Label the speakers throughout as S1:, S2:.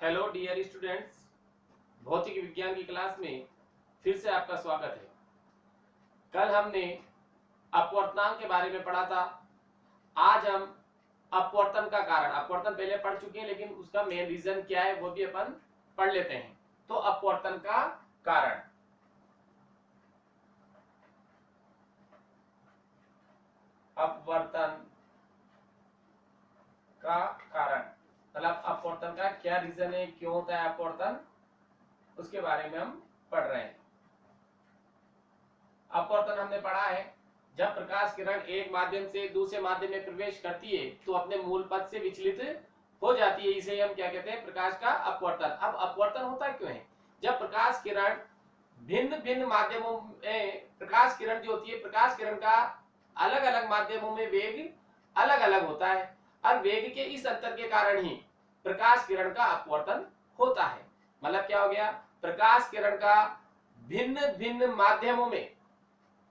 S1: Hello dear students, भौतिक विज्ञान की क्लास में फिर से आपका स्वागत है। कल हमने अपवर्तनांक के बारे में पढ़ा था। आज हम अपवर्तन का कारण, अपवर्तन पहले पढ़ चुके हैं लेकिन उसका मेन रीजन क्या है वो भी अपन पढ़ लेते हैं। तो अपवर्तन का कारण, अपवर्तन का कारण मतलब अपवर्तन का क्या रीजन है, क्यों होता है अपवर्तन, उसके बारे में हम पढ़ रहे हैं। अपवर्तन हमने पढ़ा है, जब प्रकाश किरण एक माध्यम से दूसरे माध्यम में प्रवेश करती है तो अपने मूल पथ से विचलित हो जाती है। इसे हम क्या कहते हैं, प्रकाश का अपवर्तन। अब अपवर्तन होता क्यों है? जब प्रकाश किरण भिन्न भिन्न माध्यमों में, प्रकाश किरण जो होती है, प्रकाश किरण का अलग अलग माध्यमों में वेग अलग अलग होता है और वेग के इस अंतर के कारण ही प्रकाश किरण का अपवर्तन होता है। मतलब क्या हो गया, प्रकाश किरण का भिन्न भिन्न माध्यमों में,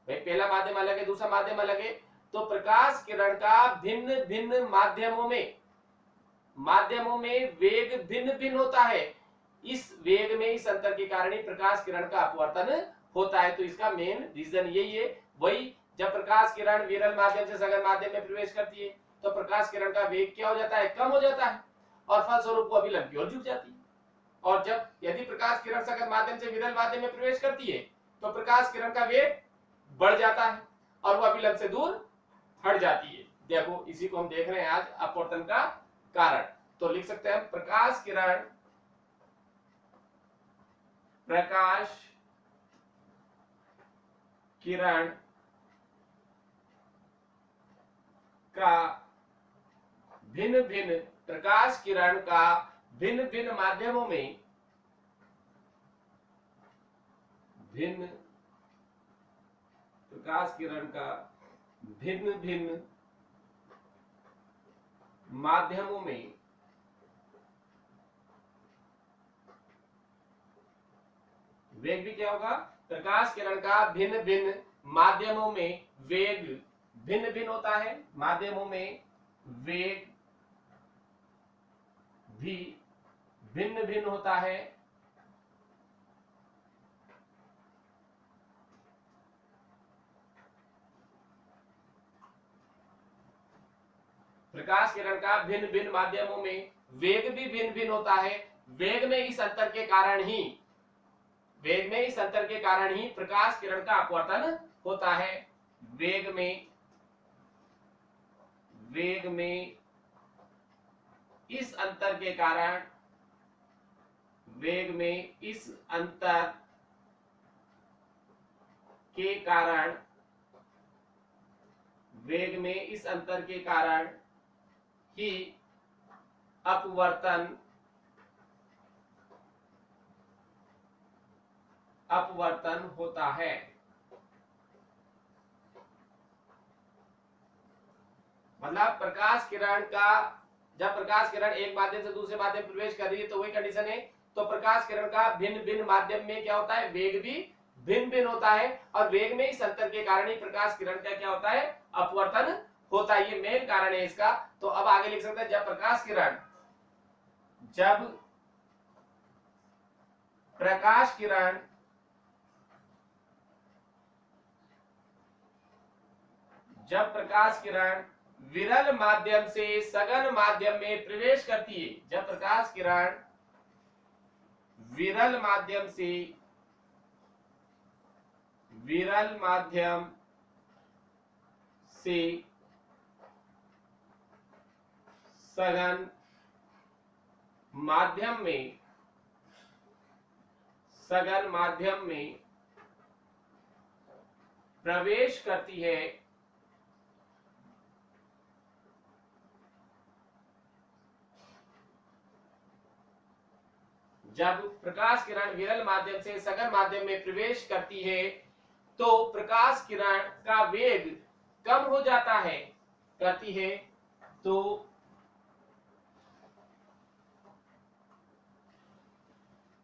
S1: भाई पहला माध्यम अलग है दूसरा माध्यम अलग है, तो प्रकाश किरण का भिन्न भिन्न माध्यमों में वेग भिन्न भिन्न होता है। इस वेग में इस अंतर के कारण ही प्रकाश किरण का अपवर्तन होता है। तो इसका मेन रीजन यही है। वही जब प्रकाश किरण विरल माध्यम से सघन माध्यम में प्रवेश करती है तो प्रकाश किरण का वेग क्या हो जाता है, कम हो जाता है और फलस्वरूप वो अभिलंब की ओर झुक जाती है। और जब यदि प्रकाश किरण सघन माध्यम से विरल माध्यम में प्रवेश करती है तो प्रकाश किरण का वेग बढ़ जाता है और वो अभिलंब से दूर हट जाती है। देखो इसी को हम देख रहे हैं आज, अपवर्तन का कारण। तो लिख सकते हैं प्रकाश किरण का भिन्न भिन्न, प्रकाश किरण का भिन्न भिन्न माध्यमों में, भिन्न प्रकाश किरण का भिन्न भिन्न माध्यमों में वेग भी क्या होगा, प्रकाश किरण का भिन्न भिन्न माध्यमों में वेग भिन्न भिन्न होता है, माध्यमों में वेग भी भिन्न भिन्न होता है। प्रकाश किरण का भिन्न भिन्न माध्यमों में वेग भी भिन्न भिन्न होता है। वेग में इस अंतर के कारण ही, वेग में इस अंतर के कारण ही प्रकाश किरण का अपवर्तन होता है। वेग में इस अंतर के कारण, वेग में इस अंतर के कारण, वेग में इस अंतर के कारण ही अपवर्तन होता है। मतलब प्रकाश किरण का, जब प्रकाश किरण एक माध्यम से दूसरे माध्यम में प्रवेश कर रही है तो वही कंडीशन है। तो प्रकाश किरण का भिन्न भिन्न माध्यम में क्या होता है, वेग भी भिन्न भिन्न होता है और वेग में इस अंतर के कारण ही प्रकाश किरण का क्या होता है, अपवर्तन होता है। ये मेन कारण है इसका। तो अब आगे लिख सकते हैं, जब प्रकाश किरण विरल माध्यम से सघन माध्यम में प्रवेश करती है, जब प्रकाश किरण विरल माध्यम से सघन माध्यम में प्रवेश करती है जब प्रकाश किरण विरल माध्यम से सघन माध्यम में प्रवेश करती है तो प्रकाश किरण का वेग कम हो जाता है, करती है तो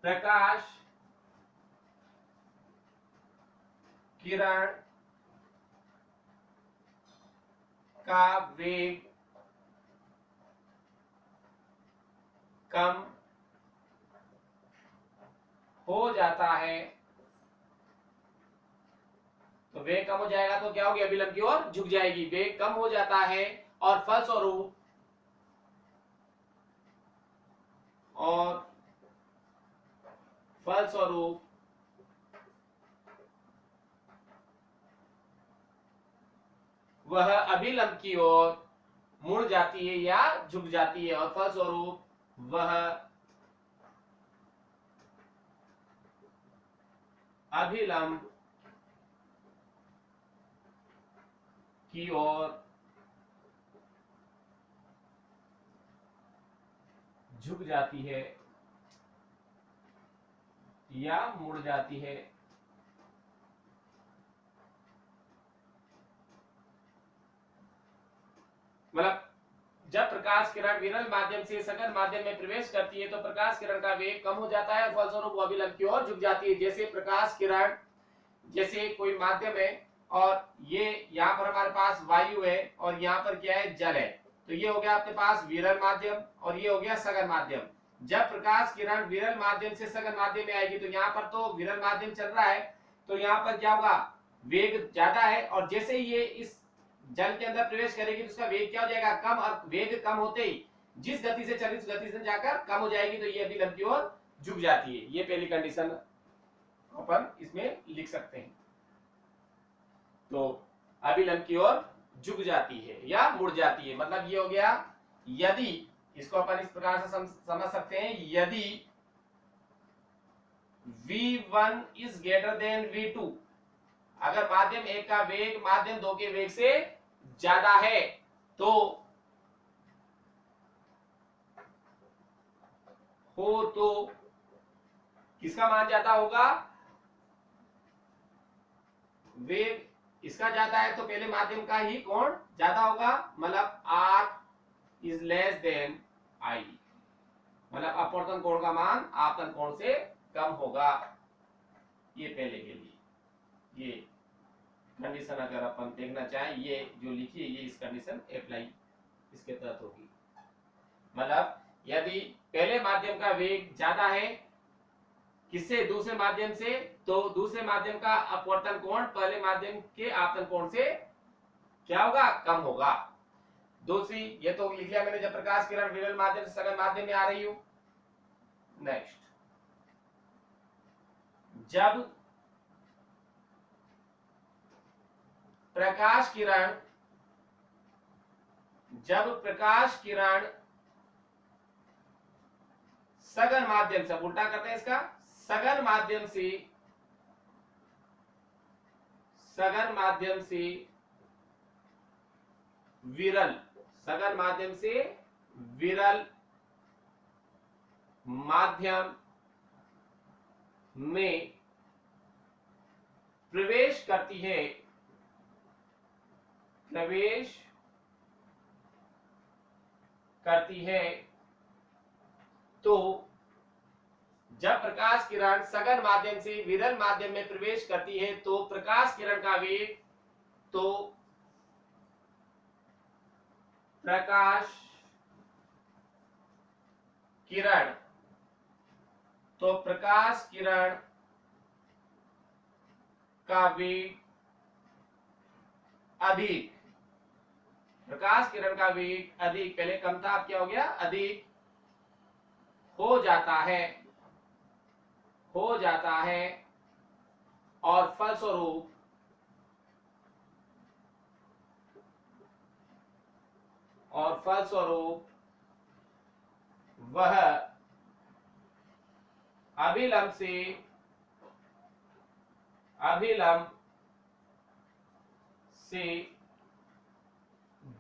S1: प्रकाश किरण का वेग कम हो जाता है, तो वेग कम हो जाएगा तो क्या होगी, अभिलंब की ओर झुक जाएगी। वेग कम हो जाता है और फलस्वरूप वह अभिलंब की ओर मुड़ जाती है या झुक जाती है, और फलस्वरूप वह अभिलंब की ओर झुक जाती है या मुड़ जाती है। मतलब जब प्रकाश किरण विरल माध्यम से सघन माध्यम में प्रवेश करती है तो प्रकाश किरण का वेग कम हो जाता है, फलस्वरूप वो अभिलंब की ओर झुक जाती है। जैसे प्रकाश किरण, जैसे कोई माध्यम है और ये यहाँ पर हमारे पास वायु है और यहाँ पर क्या है, जल है, तो ये हो गया आपके पास विरल माध्यम और ये हो गया सघन माध्यम। जब प्रकाश किरण विरल माध्यम से सघन माध्यम में आएगी तो यहाँ पर तो विरल माध्यम चल रहा है, तो यहाँ पर क्या होगा, वेग ज्यादा है, और जैसे ही ये इस जल के अंदर प्रवेश करेगी तो उसका वेग क्या हो जाएगा, कम, और वेग कम होते ही जिस गति से चली उस गति से जाकर कम हो जाएगी, तो ये अभिलंब की ओर झुक जाती है। ये पहली कंडीशन अपन इसमें लिख सकते हैं। तो अभिलंब की ओर झुक जाती है या मुड़ जाती है, मतलब ये हो गया, यदि, इसको अपन इस प्रकार से समझ सकते हैं, यदि V1 is greater than V2, अगर माध्यम एक का वेग माध्यम दो के वेग से ज्यादा है तो किसका मान ज्यादा होगा, वेग इसका ज्यादा है तो पहले माध्यम का ही कोण ज्यादा होगा, मतलब R is less than I, मतलब अपवर्तन कोण का मान आपतन कोण से कम होगा। ये पहले के लिए ये कंडीशन अगर अपन देखना चाहें, ये जो लिखी है ये इस कंडीशन अप्लाई इसके तहत होगी। मतलब यदि पहले माध्यम का वेग ज्यादा है किससे, दूसरे माध्यम से, तो दूसरे माध्यम का अपवर्तन कोण पहले माध्यम के आपतन कोण से क्या होगा, कम होगा। दूसरी, ये तो लिख लिया मैंने, जब प्रकाश किरण विरल माध्यम से सघन माध्यम में आ रही हो। नेक्स्ट, जब प्रकाश किरण सघन माध्यम से, उल्टा करते हैं इसका, सघन माध्यम से विरल, सघन माध्यम से विरल माध्यम में प्रवेश करती है तो जब प्रकाश किरण सघन माध्यम से विरल माध्यम में प्रवेश करती है तो प्रकाश किरण का वेग, तो प्रकाश किरण का वेग अधिक, प्रकाश किरण का वेग अधिक, पहले कम था अब क्या हो गया, अधिक हो जाता है और फलस्वरूप वह अभिलंब से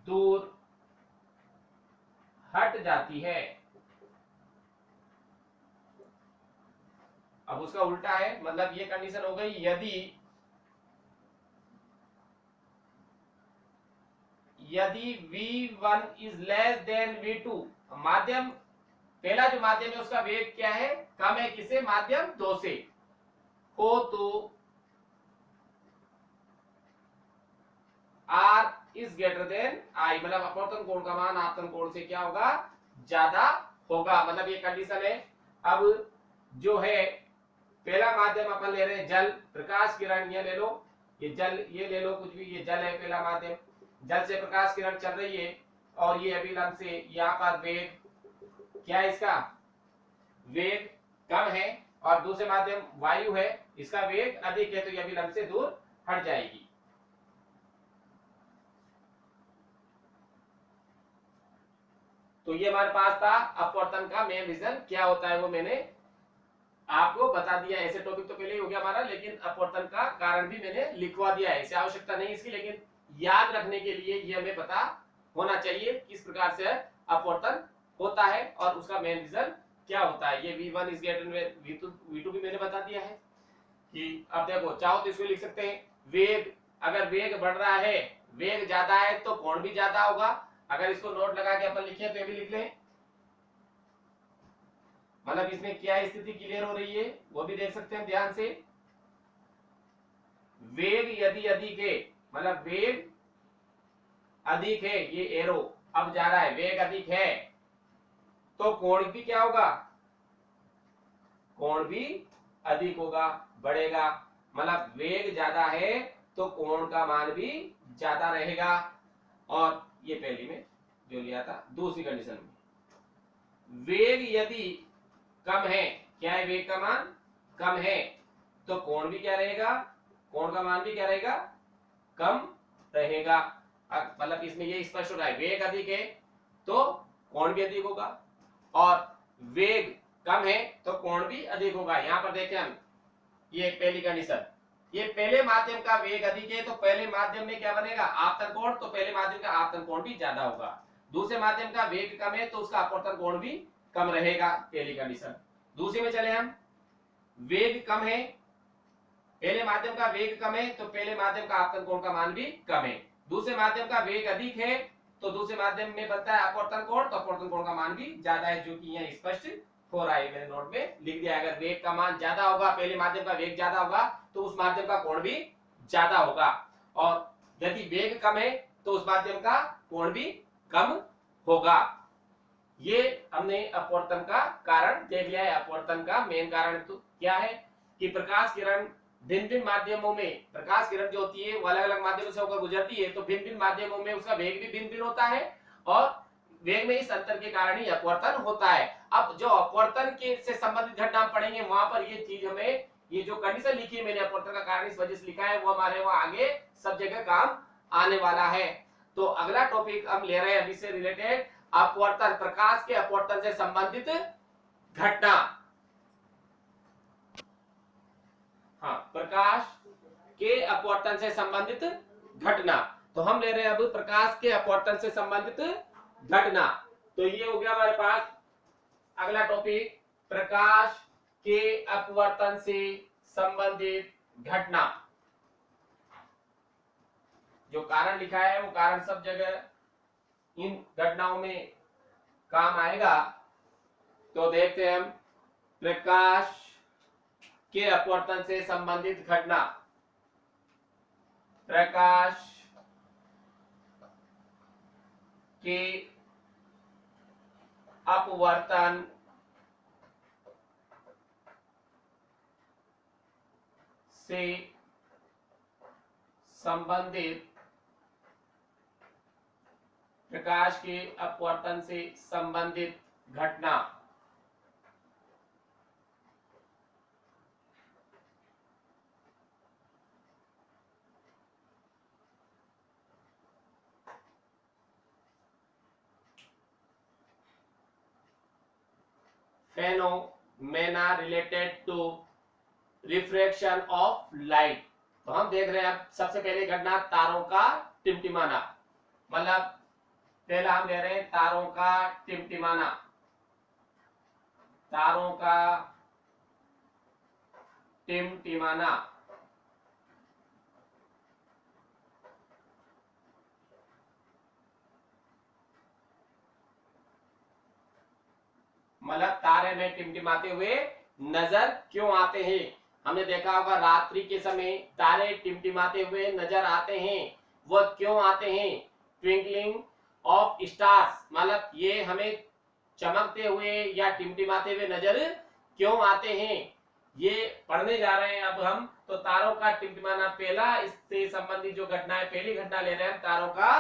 S1: दूर हट जाती है। अब उसका उल्टा है, मतलब ये कंडीशन हो गई, यदि V1 is less than V2, माध्यम पहला जो माध्यम है उसका वेग क्या है, कम है, किसे, माध्यम दो से हो, तो R is greater than I, मतलब अपवर्तन कोण का मान आपतन कोण से क्या होगा, ज्यादा होगा। मतलब ये कंडीशन है। अब जो है पहला माध्यम अपन ले रहे हैं जल, प्रकाश किरण ये ले लो, ये जल ये ले लो, कुछ भी, ये जल है पहला माध्यम। जल से प्रकाश किरण चल रही है और ये अभिलंब से यहाँ पर वेग क्या है, इसका वेग कम है, और दूसरे माध्यम वायु है, इसका वेग अधिक है, तो ये अभिलंब से दूर हट जाएगी। तो ये हमारे पास था अपवर्तन का मेन रीजन क्या होता है, वो मैंने आपको बता दिया। ऐसे टॉपिक तो पहले ही हो गया हमारा, लेकिन अपवर्तन का कारण भी मैंने लिखवा दिया है, ऐसे आवश्यकता नहीं इसकी, लेकिन याद रखने के लिए ये हमें पता होना चाहिए किस प्रकार से अपवर्तन होता है और उसका मेन रीजन क्या होता है। ये V1 is greater than V2 भी मैंने बता दिया है कि अब देखो, चाहो तो इसको लिख सकते हैं वेग, अगर वेग बढ़ रहा है, वेग ज्यादा है तो कोण भी ज्यादा होगा। अगर इसको नोट लगा के अपन लिखे तो ये भी लिख लें, मतलब इसमें क्या स्थिति क्लियर हो रही है वो भी देख सकते हैं ध्यान से। वेग यदि अधिक है, मतलब वेग अधिक है, ये एरो अब जा रहा है, वेग अधिक है तो कोण भी क्या होगा, कोण भी अधिक होगा, बढ़ेगा। मतलब वेग ज्यादा है तो कोण का मान भी ज्यादा रहेगा। और ये पहली में जो लिया था, दूसरी कंडीशन में वेग यदि कम है, क्या है, वेग का मान कम है तो कोण भी क्या रहेगा, कोण का मान भी क्या रहेगा, कम रहेगा। मतलब इसमें ये स्पष्ट हो रहा है, वेग अधिक है तो कोण भी अधिक होगा, और वेग कम है तो कोण भी अधिक होगा। यहां पर देखें हम, ये पहली कंडीशन, ये पहले माध्यम का वेग अधिक है तो पहले माध्यम में क्या बनेगा, आपतन कोण, तो पहले माध्यम का आपतन कोण भी ज्यादा होगा। दूसरे माध्यम का वेग कम है तो उसका अपवर्तन कोण भी कम रहेगा, पहली कंडीशन। दूसरी में चले हम, वेग कम है, पहले माध्यम का वेग कम है तो पहले माध्यम का आपतन कोण का मान भी कम है। दूसरे माध्यम का वेग अधिक है तो दूसरे माध्यम में बनता है अपवर्तन कोण, तो अपवर्तन कोण का मान भी ज्यादा है, जो कि यहाँ स्पष्ट हो रहा है, मैंने नोट में लिख दिया। अगर वेग का मान ज्यादा होगा, पहले माध्यम का वेग ज्यादा होगा तो उस माध्यम का कोण भी ज्यादा होगा, और यदि वेग कम है तो उस माध्यम का कोण भी कम होगा। ये हमने अपवर्तन का कारण देख लिया है। अपवर्तन का मेन कारण तो क्या है कि प्रकाश किरण भिन्न भिन्न माध्यमों में, प्रकाश किरण जो होती है वो अलग अलग माध्यमों से होकर गुजरती है, तो भिन्न भिन्न माध्यमों में उसका वेग भी भिन्न भिन्न होता है, और वेग में इस अंतर के कारण ही अपवर्तन होता है। अब जो अपवर्तन के से संबंधित घटना पढ़ेंगे वहां पर ये चीज हमें, ये जो कंडीशन लिखी है मैंने अपवर्तन का कारण इस वजह से लिखा है, वो हमारे वहां आगे सब जगह काम आने वाला है। तो अगला टॉपिक हम ले रहे हैं अभी से रिलेटेड, अपवर्तन, प्रकाश के अपवर्तन से संबंधित घटना। हाँ, प्रकाश के अपवर्तन से संबंधित घटना। तो हम ले रहे हैं अब प्रकाश के अपवर्तन से संबंधित घटना। तो ये हो गया हमारे पास अगला टॉपिक, प्रकाश के अपवर्तन से संबंधित घटना। जो कारण लिखा है वो कारण सब जगह इन घटनाओं में काम आएगा। तो देखते हैं हम, प्रकाश के अपवर्तन से संबंधित घटना। प्रकाश के अपवर्तन से संबंधित, प्रकाश के अपवर्तन से संबंधित घटना। Phenomena related to refraction of light. तो हम देख रहे हैं अब सबसे पहले घटना, तारों का टिमटिमाना। मतलब पहला हम ले रहे हैं तारों का टिमटिमाना। तारों का टिमटिमाना, मतलब तारे में टिमटिमाते हुए नजर क्यों आते हैं। हमने देखा होगा रात्रि के समय तारे टिमटिमाते हुए नजर आते हैं, वो क्यों आते हैं, ट्विंकलिंग ऑफ स्टार्स, मतलब ये हमें चमकते हुए या टिमटिमाते हुए नजर क्यों आते हैं, ये पढ़ने जा रहे हैं अब हम। तो तारों का टिमटिमाना, पहला इससे संबंधित जो घटना है, पहली घटना ले रहे हैं तारों का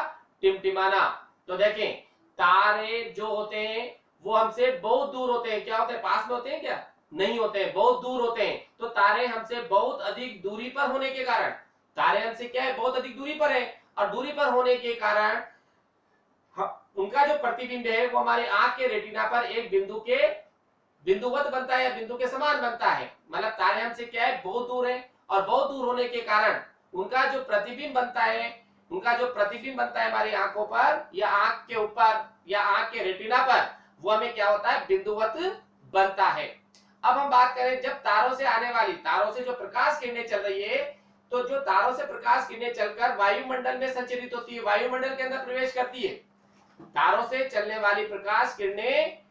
S1: टिमटिमाना। तो देखें, तारे जो होते हैं वो हमसे बहुत दूर होते हैं। क्या होते हैं? पास में होते हैं क्या? नहीं होते हैं, बहुत दूर होते हैं। तो तारे हमसे बहुत अधिक दूरी पर होने के कारण, तारे हमसे क्या है? बहुत अधिक दूरी पर है, और दूरी पर होने के कारण उनका जो प्रतिबिंब है वो हमारे आंख के रेटिना पर एक बिंदु के बिंदुवत बनता है या बिंदु के समान बनता है। मतलब तारे हमसे क्या है? बहुत दूर है, और बहुत दूर होने के कारण उनका जो प्रतिबिंब बनता है, हमारी आंखों पर या आंख के ऊपर या आंख के रेटिना पर, वो हमें क्या होता है? बिंदुवत बनता है। अब हम बात करें, जब तारों से आने वाली, तारों से जो प्रकाश किरणें चल रही है, तो जो तारों से प्रकाश किरणें चलकर वायुमंडल में संचरित होती है, वायुमंडल के अंदर प्रवेश करती है। तारों से चलने वाली प्रकाश किरणें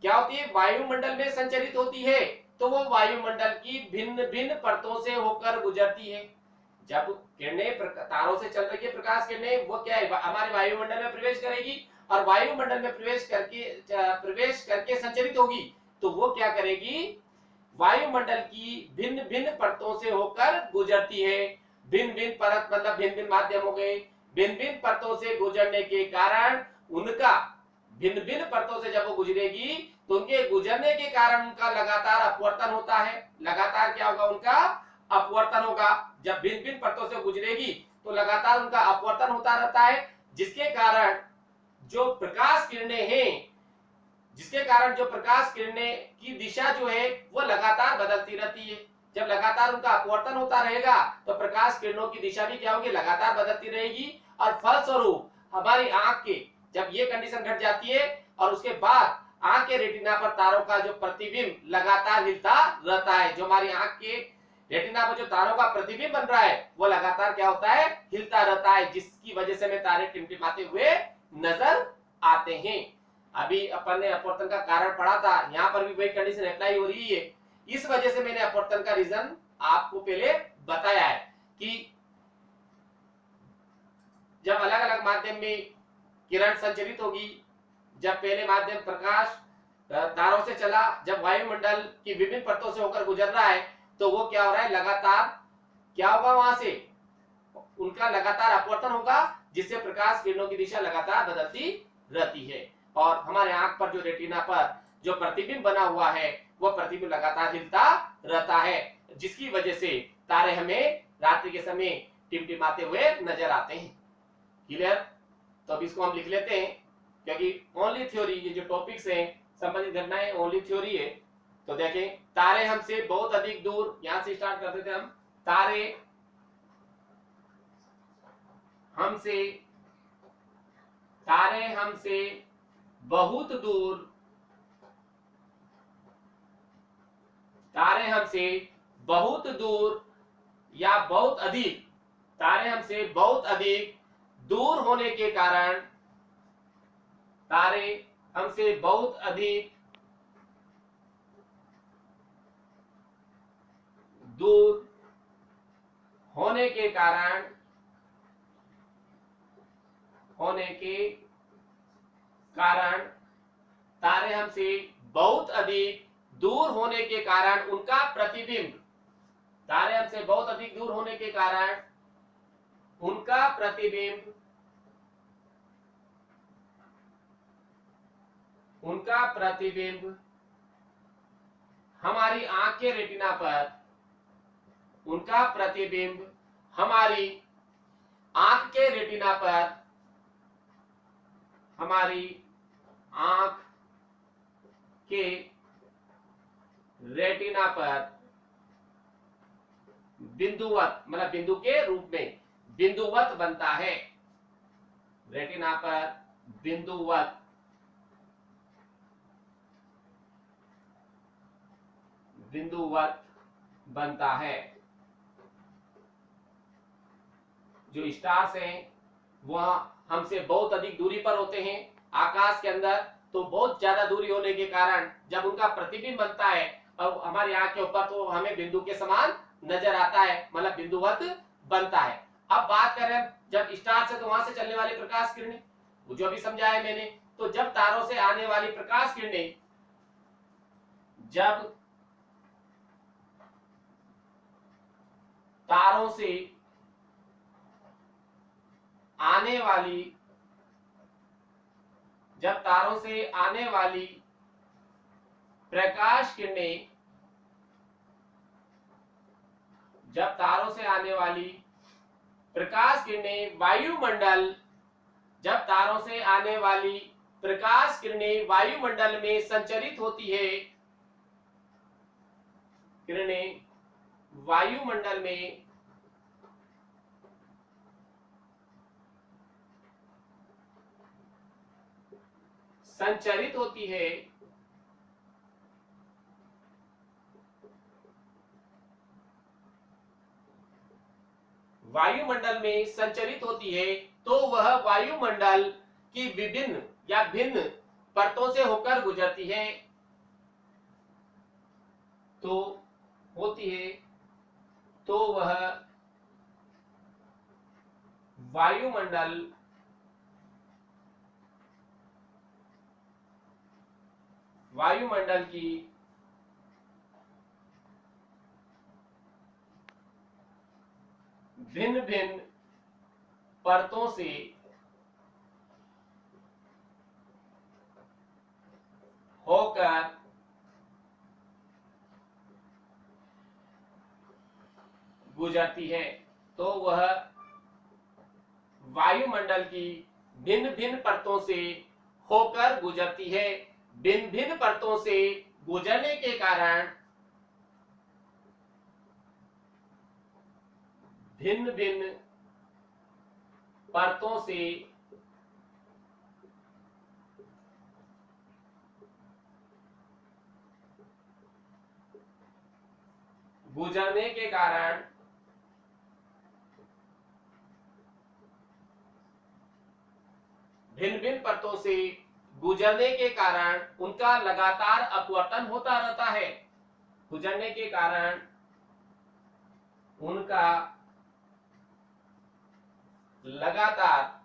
S1: क्या होती है? वायुमंडल में संचरित होती है। तो वो वायुमंडल की भिन्न भिन्न परतों से होकर गुजरती है। जब किरणें तारों से चल रही है प्रकाश किरणें, वो क्या है? हमारे वायुमंडल में प्रवेश करेगी, और वायुमंडल में प्रवेश करके संचरित होगी। तो वो क्या करेगी? वायुमंडल की भिन्न भिन्न परतों से होकर गुजरती है। भिन्न भिन्न परत मतलब भिन्न भिन्न माध्यम हो गए। भिन्न भिन्न परतों से गुजरने के कारण उनका, भिन्न भिन्न परतों से जब वो गुजरेगी, तो उनके गुजरने के कारण उनका लगातार अपवर्तन होता है। लगातार क्या होगा? उनका अपवर्तन होगा। जब भिन्न भिन्न परतों से गुजरेगी तो लगातार उनका अपवर्तन होता रहता है, जिसके कारण जो प्रकाश किरणें हैं, की दिशा जो है वो लगातार बदलती रहती है। जब लगातार उनका अपवर्तन होता रहेगा तो प्रकाश किरणों की दिशा भी क्या होगी? लगातार बदलती रहेगी, और फलस्वरूप हमारी आंख के, जब ये कंडीशन घट जाती है, और उसके बाद आंख के रेटिना पर तारों का जो प्रतिबिंब लगातार हिलता रहता है, जो हमारी आंख के रेटिना पर जो तारों का प्रतिबिंब बन रहा है वो लगातार क्या होता है? हिलता रहता है, जिसकी वजह से हमें तारे टिमटिमाते हुए नजर आते हैं। अभी अपन ने अपवर्तन का कारण पढ़ा था, यहाँ पर भी वही कंडीशन अप्लाई हो रही है। इस वजह से मैंने अपवर्तन का रीजन आपको पहले बताया है कि जब अलग अलग माध्यम में किरण संचरित होगी, जब पहले माध्यम प्रकाश तारों से चला, जब वायुमंडल की विभिन्न परतों से होकर गुजर रहा है, तो वो क्या हो रहा है? लगातार क्या होगा? वहां से उनका लगातार अपवर्तन होगा, जिससे प्रकाश किरणों की दिशा लगातार बदलती रहती है, और हमारे आंख पर जो रेटिना पर जो प्रतिबिंब बना हुआ है वो प्रतिबिंब लगातार हिलता रहता है, जिसकी वजह से तारे हमें रात्रि के समय टिमटिमाते हुए नजर आते हैं। क्लियर? तो अब इसको हम लिख लेते हैं, क्योंकि ओनली थ्योरी, ये जो टॉपिक्स हैं संबंधित घटनाएं ओनली थ्योरी है। तो देखें, तारे हमसे बहुत अधिक दूर, यहां से स्टार्ट करते थे हम। तारे हमसे बहुत दूर, तारे हमसे बहुत दूर या बहुत अधिक, तारे हमसे बहुत अधिक दूर होने के कारण, तारे हमसे बहुत अधिक दूर होने के कारण, तारे हमसे बहुत अधिक दूर होने के कारण उनका प्रतिबिंब, तारे हमसे बहुत अधिक दूर होने के कारण उनका प्रतिबिंब हमारी आंख के रेटिना पर, उनका प्रतिबिंब हमारी आंख के रेटिना पर, हमारी आंख के रेटिना पर बिंदुवत, मतलब बिंदु के रूप में बिंदुवत बनता है। रेटिना पर बिंदुवत बनता है। जो स्टार्स हैं वह हमसे बहुत अधिक दूरी पर होते हैं आकाश के अंदर, तो बहुत ज्यादा दूरी होने के कारण जब उनका प्रतिबिंब बनता है और हमारी आंख के ऊपर, तो हमें बिंदु के समान नजर आता है, मतलब बिंदुवत बनता है। अब बात करें जब स्टार से, तो वहां से चलने वाली प्रकाश किरणें, जो अभी समझाया मैंने, तो जब तारों से आने वाली प्रकाश किरणें, जब तारों से आने वाली जब तारों से आने वाली प्रकाश किरणें जब तारों से आने वाली प्रकाश किरणें वायुमंडल जब तारों से आने वाली प्रकाश किरणें वायुमंडल में संचरित होती है, किरणें वायुमंडल में संचरित होती है, वायुमंडल में संचरित होती है, तो वह वायुमंडल की विभिन्न या भिन्न परतों से होकर गुजरती है, तो होती है, तो वह वायुमंडल की भिन्न भिन्न परतों से होकर गुजरती है, तो वह वायुमंडल की भिन्न भिन्न परतों से होकर गुजरती है। भिन्न भिन्न परतों से गुजरने के कारण भिन्न भिन्न परतों से गुजरने के कारण भिन्न भिन्न परतों से गुजरने के कारण उनका लगातार अपवर्तन होता रहता है। गुजरने के कारण उनका लगातार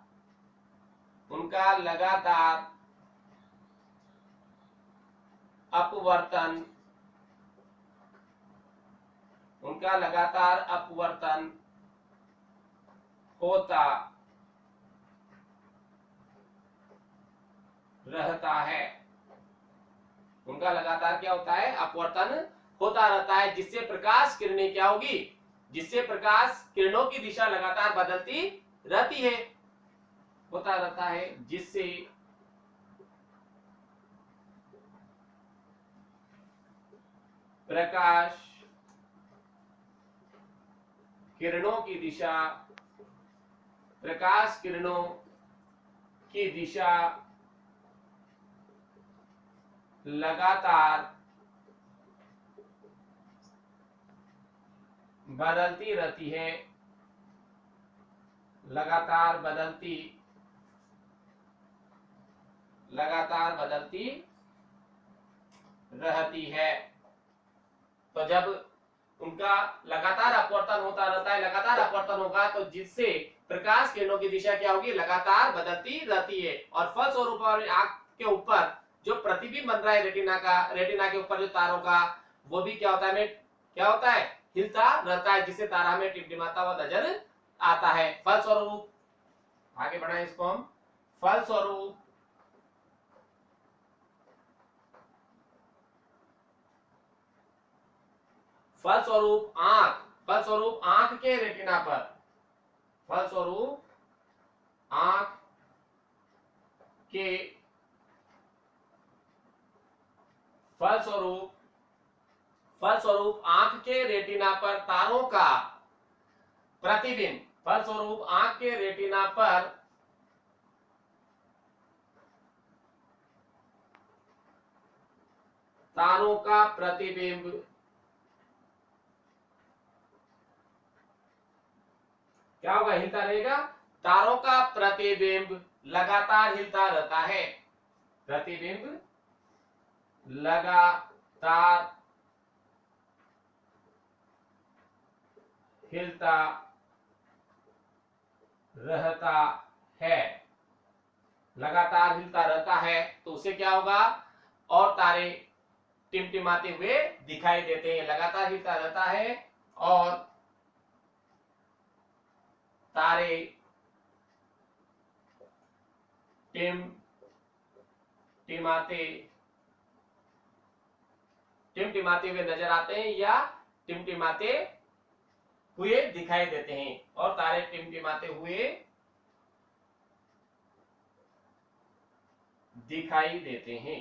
S1: अपवर्तन होता रहता है। उनका लगातार क्या होता है? अपवर्तन होता रहता है, जिससे प्रकाश किरणें क्या होगी? जिससे प्रकाश किरणों की दिशा लगातार बदलती रहती है, होता रहता है, जिससे प्रकाश किरणों की दिशा लगातार बदलती रहती है, लगातार बदलती रहती है। तो जब उनका लगातार अपवर्तन होता रहता है, लगातार अपवर्तन होगा तो जिससे प्रकाश किरणों की दिशा क्या होगी? लगातार बदलती रहती है, और फलस्वरूप आंख के ऊपर जो प्रतिबिंब बन रहा है रेटिना के ऊपर जो तारों का, वो भी क्या होता है? क्या होता है? हिलता रहता है, जिससे तारा हमें टिमटिमाता हुआ नजर आता है। फलस्वरूप आगे बढ़ाएं इसको हम। फलस्वरूप आंख के रेटिना पर फलस्वरूप आंख के रेटिना पर तारों का प्रतिबिंब तारों का प्रतिबिंब क्या होगा? हिलता रहेगा। तारों का प्रतिबिंब लगातार हिलता रहता है, प्रतिबिंब लगातार हिलता रहता है, लगातार हिलता रहता है, तो उसे क्या होगा? और तारे टिमटिमाते हुए दिखाई देते हैं। लगातार हिलता रहता है और तारे टिमटिमाते टिमटिमाते हुए नजर आते हैं या टिमटिमाते हुए दिखाई देते हैं, और तारे टिमटिमाते हुए दिखाई देते हैं।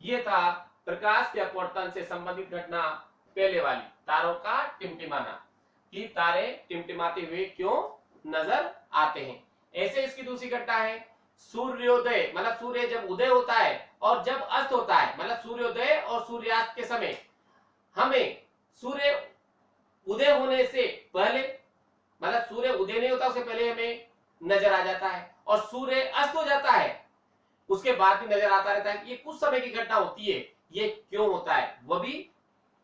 S1: ये था प्रकाश के अपवर्तन से संबंधित घटना पहले वाली, तारों का टिमटिमाना, कि तारे टिमटिमाते हुए क्यों नजर आते हैं। ऐसे इसकी दूसरी घटना है सूर्योदय, मतलब सूर्य जब उदय होता है और जब अस्त होता है, मतलब सूर्योदय और सूर्यास्त के समय हमें सूर्य उदय होने से पहले, मतलब सूर्य उदय नहीं होता उससे पहले हमें नजर आ जाता है, और सूर्य अस्त हो जाता है उसके बाद भी नजर आता रहता है। कि ये कुछ समय की घटना होती है, ये क्यों होता है, वो भी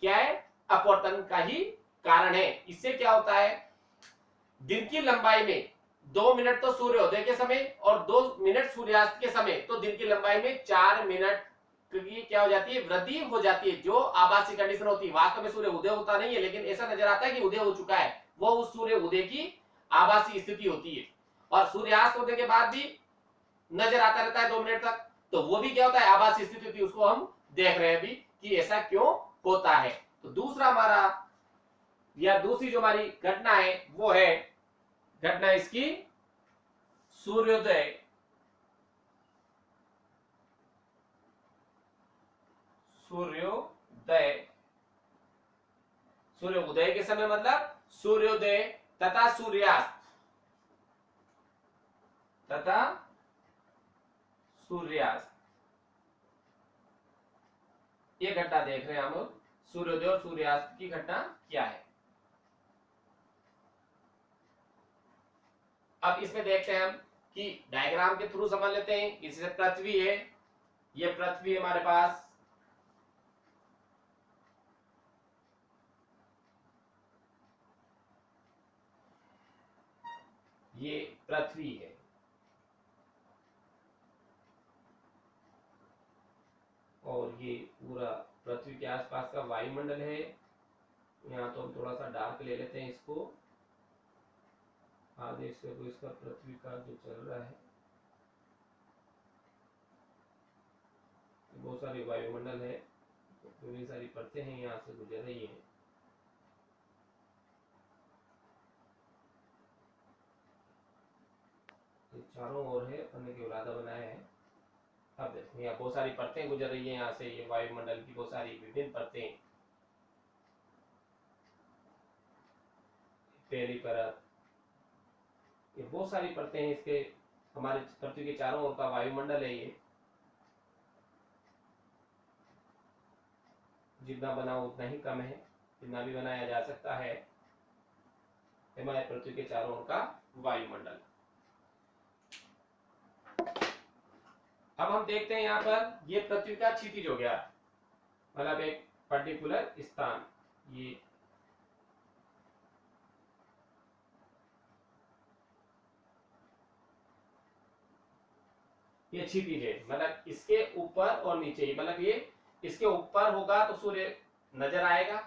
S1: क्या है, अपवर्तन का ही कारण है। इससे क्या होता है, दिन की लंबाई में 2 मिनट तो सूर्योदय के समय और 2 मिनट सूर्यास्त के समय, तो दिन की लंबाई में 4 मिनट की क्या हो जाती है, वृद्धि हो जाती है, जो आभासी कंडीशन होती है। वास्तव में सूर्य उदय होता नहीं है, लेकिन ऐसा नजर आता है कि उदय हो चुका है, वो उस सूर्य उदय की आभासी स्थिति होती है। और सूर्यास्त होने के बाद भी नजर आता रहता है 2 मिनट तक, तो वो भी क्या होता है, आभासी स्थिति होती है, उसको हम देख रहे हैं अभी कि ऐसा क्यों होता है। तो दूसरा हमारा या दूसरी जो हमारी घटना है वो है घटना इसकी सूर्योदय सूर्य उदय के समय, मतलब सूर्योदय तथा सूर्यास्त, ये घटना देख रहे हैं हम लोग। सूर्योदय और सूर्यास्त की घटना क्या है, अब इसमें देखते हैं हम कि डायग्राम के थ्रू समझ लेते हैं। इससे पृथ्वी है, ये पृथ्वी हमारे पास, ये पृथ्वी है, और ये पूरा पृथ्वी के आसपास का वायुमंडल है। यहाँ तो हम थोड़ा सा डार्क ले लेते हैं इसको, आदेश से तो इसका पृथ्वी का जो चल रहा है, बहुत सारी वायुमंडल है, तो सारी परतें हैं यहाँ से गुजर रही है। चारों ओर है, अपन ने केवल आधा बनाया है। अब देखो यहाँ बहुत सारी परतें गुजर रही है, यहाँ से ये वायुमंडल की बहुत सारी विभिन्न परतें, पहली परत, ये बहुत सारी परतें हैं इसके, हमारे पृथ्वी के चारों ओर का वायुमंडल है। ये जितना बना उतना ही कम है, जितना भी बनाया जा सकता है, हमारे पृथ्वी के चारों ओर का वायुमंडल। अब हम देखते हैं यहाँ पर ये पृथ्वी का क्षितिज हो गया, मतलब एक पर्टिकुलर स्थान, ये क्षितिज है, मतलब इसके ऊपर और नीचे, मतलब ये इसके ऊपर होगा तो सूर्य नजर आएगा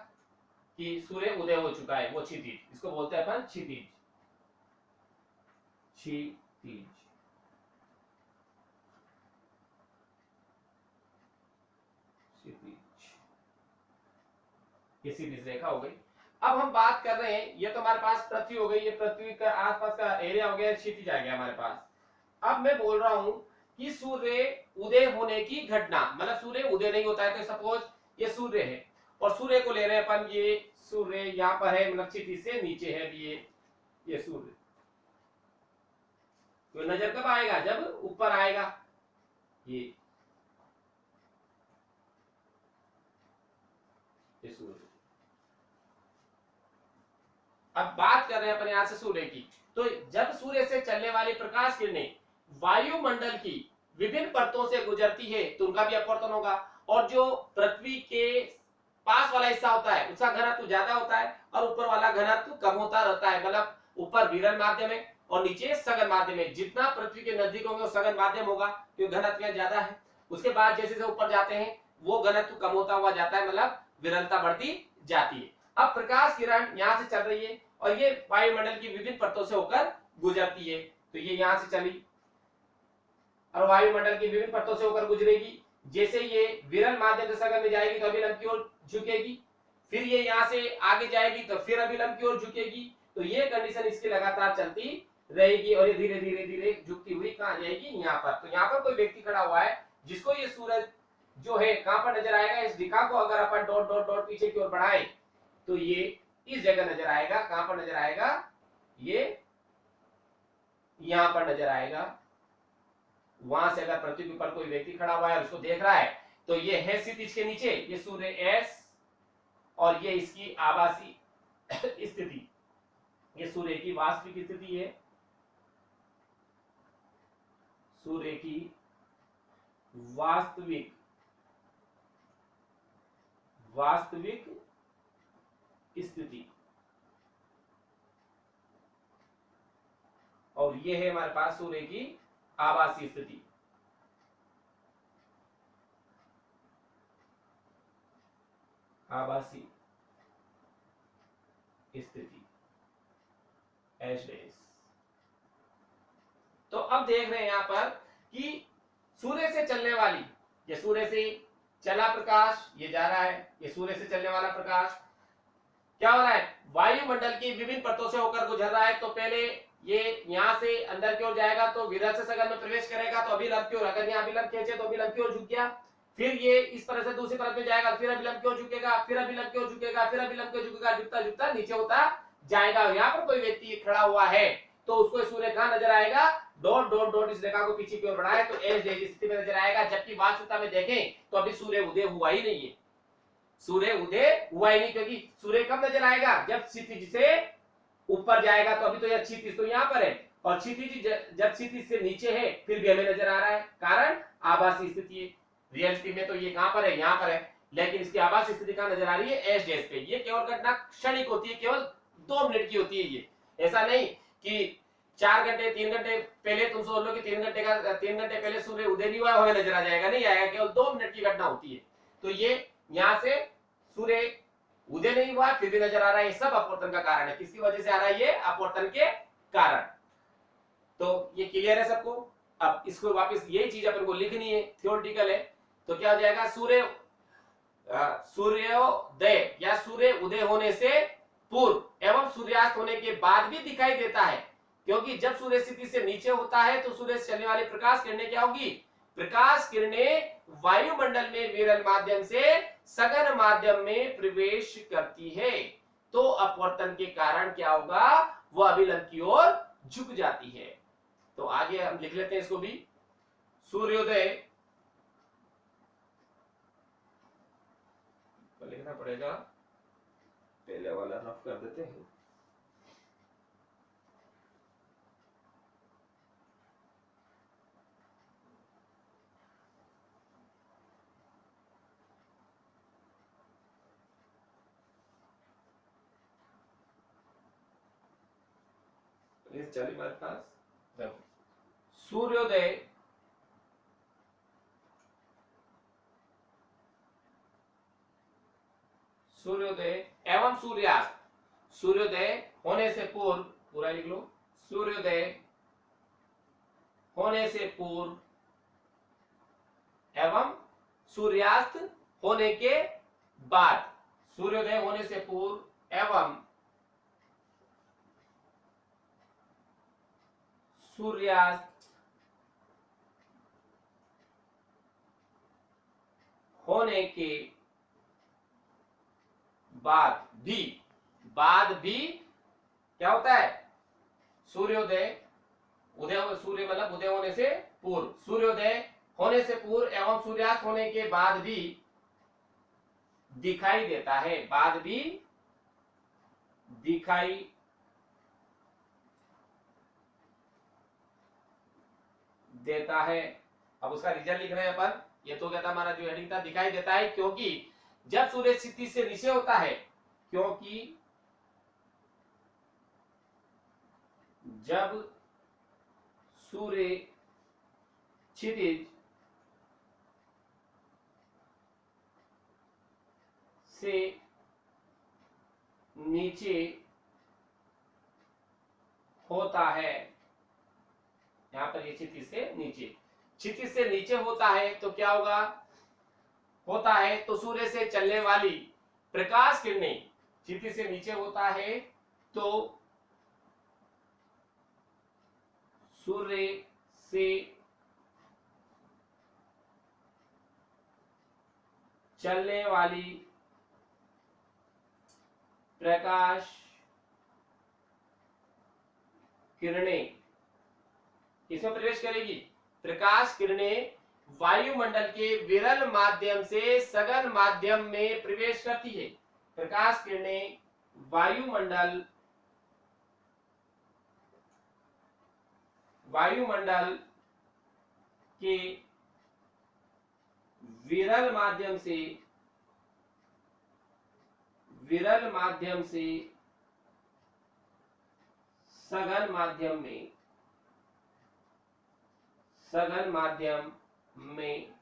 S1: कि सूर्य उदय हो चुका है, वो क्षितिज, इसको बोलते हैं अपन क्षितिज। ये सीधी रेखा हो गई। अब हम बात कर रहे हैं, ये तो हमारे पास पृथ्वी हो गई, ये पृथ्वी का आसपास का एरिया हो गया, क्षितिज आ गया हमारे पास। अब मैं बोल रहा हूं कि सूर्य उदय होने की घटना, मतलब सूर्य उदय नहीं होता है, तो सपोज ये सूर्य है और सूर्य को ले रहे हैं अपन, ये सूर्य यहाँ पर है, मतलब क्षितिज से नीचे है ये सूर्य, तो नजर कब आएगा, जब ऊपर आएगा। ये सूर्य, अब बात कर रहे हैं अपन यहां से सूर्य की, तो जब सूर्य से चलने वाली प्रकाश किरणें वायुमंडल की विभिन्न परतों से गुजरती है तो उनका भी अपवर्तन होगा, और जो पृथ्वी के पास वाला हिस्सा होता है उसका घनत्व ज्यादा होता है और ऊपर वाला घनत्व कम होता रहता है, मतलब ऊपर विरल माध्यम है और नीचे सघन माध्यम है। जितना पृथ्वी के नजदीक होंगे वो सघन माध्यम होगा, क्योंकि घनत्व ज्यादा है। उसके बाद जैसे ऊपर जाते हैं वो घनत्व कम होता हुआ जाता है, मतलब विरलता बढ़ती जाती है। अब प्रकाश किरण यहां से चल रही है और ये वायुमंडल की विभिन्न परतों से होकर गुजरती है। तो ये यहां से चली और वायुमंडल की विभिन्न परतों से होकर गुजरेगी। जैसे ये विरल माध्यम से सघन में जाएगी तो अभिलंब की ओर झुकेगी, फिर ये यहाँ से आगे जाएगी तो फिर अभिलंब की ओर झुकेगी। तो ये कंडीशन इसकी लगातार चलती रहेगी और ये धीरे धीरे धीरे झुकती हुई कहाँ जाएगी, यहाँ पर। तो यहाँ पर कोई व्यक्ति खड़ा हुआ है जिसको ये सूरज जो है कहां पर नजर आएगा, इस दिशा को अगर अपन डॉट डॉट डॉट पीछे की ओर बढ़ाएं तो ये इस जगह नजर आएगा। कहां पर नजर आएगा, ये यहां पर नजर आएगा। वहां से अगर पृथ्वी के ऊपर कोई व्यक्ति खड़ा हुआ है और उसको देख रहा है तो ये है क्षितिज के नीचे ये सूर्य एस और ये इसकी आभासी स्थिति, ये सूर्य की वास्तविक स्थिति है, सूर्य की वास्तविक स्थिति, और ये है हमारे पास सूर्य की आभासी स्थिति। आभासी स्थिति एच डैश। तो अब देख रहे हैं यहां पर कि सूर्य से चलने वाली, ये सूर्य से चला प्रकाश, ये जा रहा है, ये सूर्य से चलने वाला प्रकाश क्या हो रहा है, वायुमंडल की विभिन्न परतों से होकर गुजर रहा है। तो पहले ये यहां से अंदर की ओर जाएगा तो विरल से सघन में प्रवेश करेगा तो अभिलंब की ओर, अगर यहाँ अभिलंब खींचे तो अभिलंब की ओर झुक गया, फिर ये इस तरह से दूसरी परत में जाएगा, फिर अभिलंब की ओर झुकेगा, फिर अभिलंब की ओर झुकेगा, फिर अभिलंब की ओर झुकेगा, झुकता झुकता नीचे होता जाएगा। यहाँ पर कोई व्यक्ति खड़ा हुआ है तो उसको सूर्य कहां नजर आएगा, डॉट डॉट डॉट इस रेखा को पीछे की ओर बढ़ाए तो एस जैसी स्थिति में नजर आएगा। जबकि वास्तविकता में देखें तो अभी सूर्य उदय हुआ ही नहीं है, सूर्य उदय हुआ ही नहीं, क्योंकि सूर्य कब नजर आएगा, जब क्षितिज से ऊपर जाएगा। तो अभी तो यह क्षितिज तो यहाँ पर है और क्षितिज जब क्षितिज से नीचे है फिर भी हमें नजर आ रहा है, कारण आभासी स्थिति है। रियलिटी में तो ये कहां पर है, यहाँ पर है, लेकिन इसकी आभासी स्थिति कहां नजर आ रही है, एस डैश पे। ये केवल घटना क्षणिक होती है, केवल 2 मिनट की होती है ये, ऐसा नहीं कि 4 घंटे 3 घंटे पहले तुम सोच लो कि 3 घंटे पहले सूर्य उदय नहीं हुआ हमें नजर आ जाएगा, नहीं आएगा, केवल 2 मिनट की घटना होती है। तो ये यहां से सूर्य उदय नहीं हुआ फिर भी नजर आ रहा है, ये सब अपवर्तन का कारण है। किसकी वजह से आ रहा है, ये अपवर्तन के कारण। तो ये क्लियर है सबको। अब इसको वापस यही चीज अपन को लिखनी है, थियोरेटिकल है। तो क्या हो जाएगा, सूर्योदय या सूर्य उदय होने से पूर्व एवं सूर्यास्त होने के बाद भी दिखाई देता है, क्योंकि जब सूर्य स्थिति से नीचे होता है तो सूर्य से चलने वाली प्रकाश किरणें क्या होगी, प्रकाश किरणें वायुमंडल में विरल माध्यम से सघन माध्यम में प्रवेश करती है। तो अपवर्तन के कारण क्या होगा, वो अभिलंब की ओर झुक जाती है। तो आगे हम लिख लेते हैं इसको भी, सूर्योदय लिखना पड़ेगा, पहले वाला रफ कर देते हैं। चलिए हमारे पास देखो, सूर्योदय एवं सूर्यास्त, सूर्योदय होने से पूर्व, पूरा लिख लो, सूर्योदय होने से पूर्व एवं सूर्यास्त होने के बाद, सूर्योदय होने से पूर्व एवं सूर्यास्त होने के बाद भी क्या होता है, सूर्योदय उदय, सूर्य मतलब उदय होने से पूर्व, सूर्योदय होने से पूर्व एवं सूर्यास्त होने के बाद भी दिखाई देता है, बाद भी दिखाई देता है। अब उसका रीजन लिख रहे हैं अपन, ये तो क्या था हमारा जो हेडिंग था, दिखाई देता है क्योंकि जब सूर्य स्थिति से नीचे होता है, क्योंकि जब सूर्य क्षितिज से नीचे होता है, यहां पर ये क्षितिज से नीचे, क्षितिज से नीचे होता है तो क्या होगा, होता है तो सूर्य से चलने वाली प्रकाश किरणें, क्षितिज से नीचे होता है तो सूर्य से चलने वाली प्रकाश किरणें इसमें प्रवेश करेगी। प्रकाश किरणें वायुमंडल के विरल माध्यम से सघन माध्यम में प्रवेश करती है। प्रकाश किरणें वायुमंडल के विरल माध्यम से सघन माध्यम में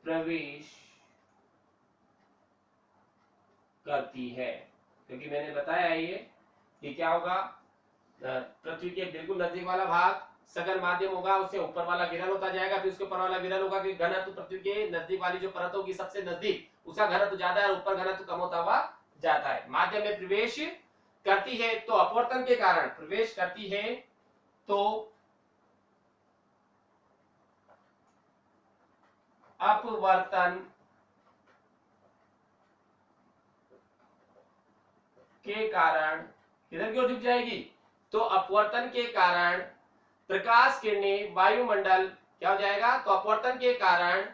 S1: प्रवेश करती है। क्योंकि मैंने बताया ये कि क्या होगा, पृथ्वी के बिल्कुल नजदीक वाला भाग सघन माध्यम होगा, उससे ऊपर वाला विरल होता जाएगा, फिर उसके ऊपर वाला विरल होगा, कि घनत्व पृथ्वी के नजदीक वाली जो परत होगी सबसे नजदीक उसका घनत्व ज्यादा है, ऊपर घनत्व कम होता हुआ जाता है। माध्यम में प्रवेश करती है तो अपवर्तन के कारण प्रवेश करती है तो अपवर्तन के कारण किधर की ओर झुक जाएगी, तो अपवर्तन के कारण प्रकाश किरणें वायुमंडल क्या हो जाएगा, तो अपवर्तन के कारण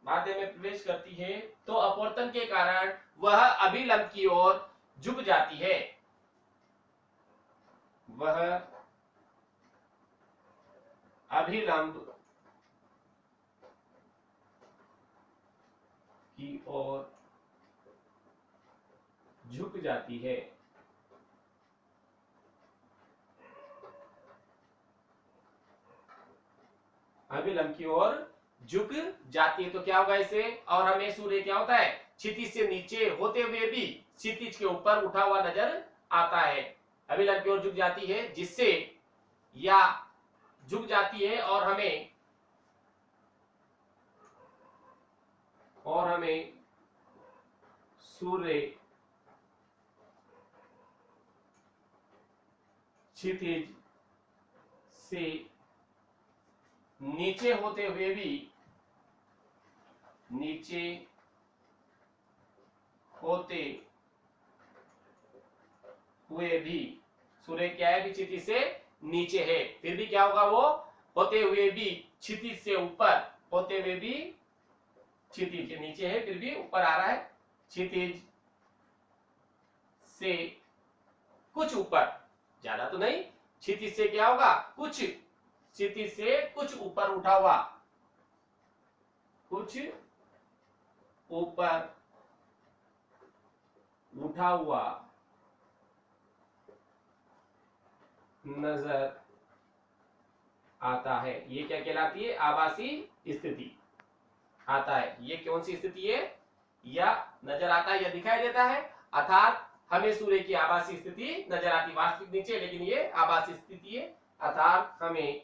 S1: माध्यम में प्रवेश करती है तो अपवर्तन के कारण वह अभिलंब की ओर झुक जाती है, वह अभिलंब की ओर झुक जाती है। अभिलंब की ओर झुक जाती है तो क्या होगा इसे, और हमें सूर्य क्या होता है, क्षितिज से नीचे होते हुए भी क्षितिज के ऊपर उठा हुआ नजर आता है। अभिलंब की ओर झुक जाती है जिससे, या झुक जाती है और हमें सूर्य क्षितिज से नीचे होते हुए भी सूर्य क्या है, क्षितिज से नीचे है, फिर भी क्या होगा, वो होते हुए भी क्षितिज से ऊपर, होते हुए भी क्षितिज के नीचे है फिर भी ऊपर आ रहा है, क्षितिज से कुछ ऊपर, ज्यादा तो नहीं, क्षितिज से क्या होगा, कुछ, क्षितिज से कुछ ऊपर उठा हुआ, कुछ ऊपर उठा हुआ नजर आता है। ये क्या कहलाती है, आभासी स्थिति आता है। ये कौन सी स्थिति है, या नजर आता है या दिखाई देता है, अर्थात हमें सूर्य की आभासी स्थिति नजर आती, वास्तविक नीचे, लेकिन ये आभासी स्थिति है, अर्थात हमें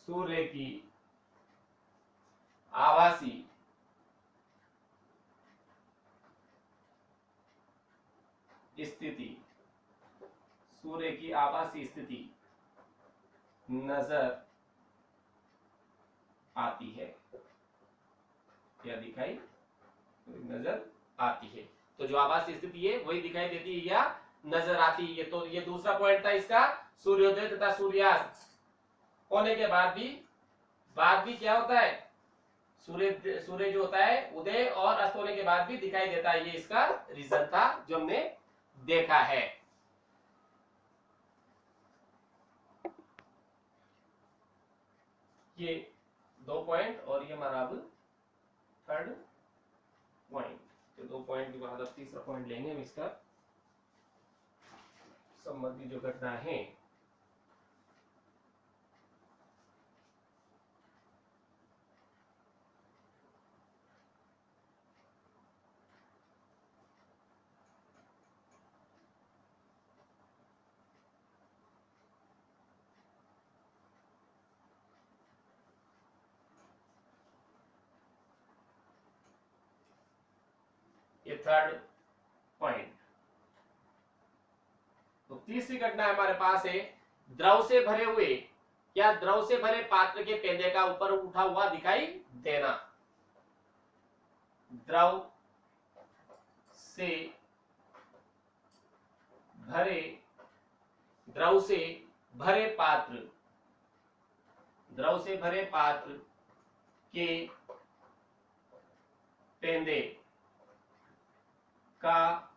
S1: सूर्य की आभासी स्थिति, सूर्य की आभासी स्थिति नजर आती है या दिखाई नजर आती है। तो जो आभासी स्थिति है वही दिखाई देती है या नजर आती है। तो ये दूसरा पॉइंट था इसका, सूर्योदय तथा सूर्यास्त होने के बाद भी क्या होता है, सूर्य जो होता है उदय और अस्त होने के बाद भी दिखाई देता है। ये इसका रीजन था जो हमने देखा है। ये 2 पॉइंट और ये हमारा अब 3rd पॉइंट। तो 2 पॉइंट के बाद अब तीसरा पॉइंट लेंगे हम, इसका संबंधी जो घटना है ये थर्ड पॉइंट। तो तीसरी घटना हमारे पास है द्रव से भरे हुए या द्रव से भरे पात्र के पेंदे का ऊपर उठा हुआ दिखाई देना। द्रव से भरे द्रव से भरे पात्र के पेंदे का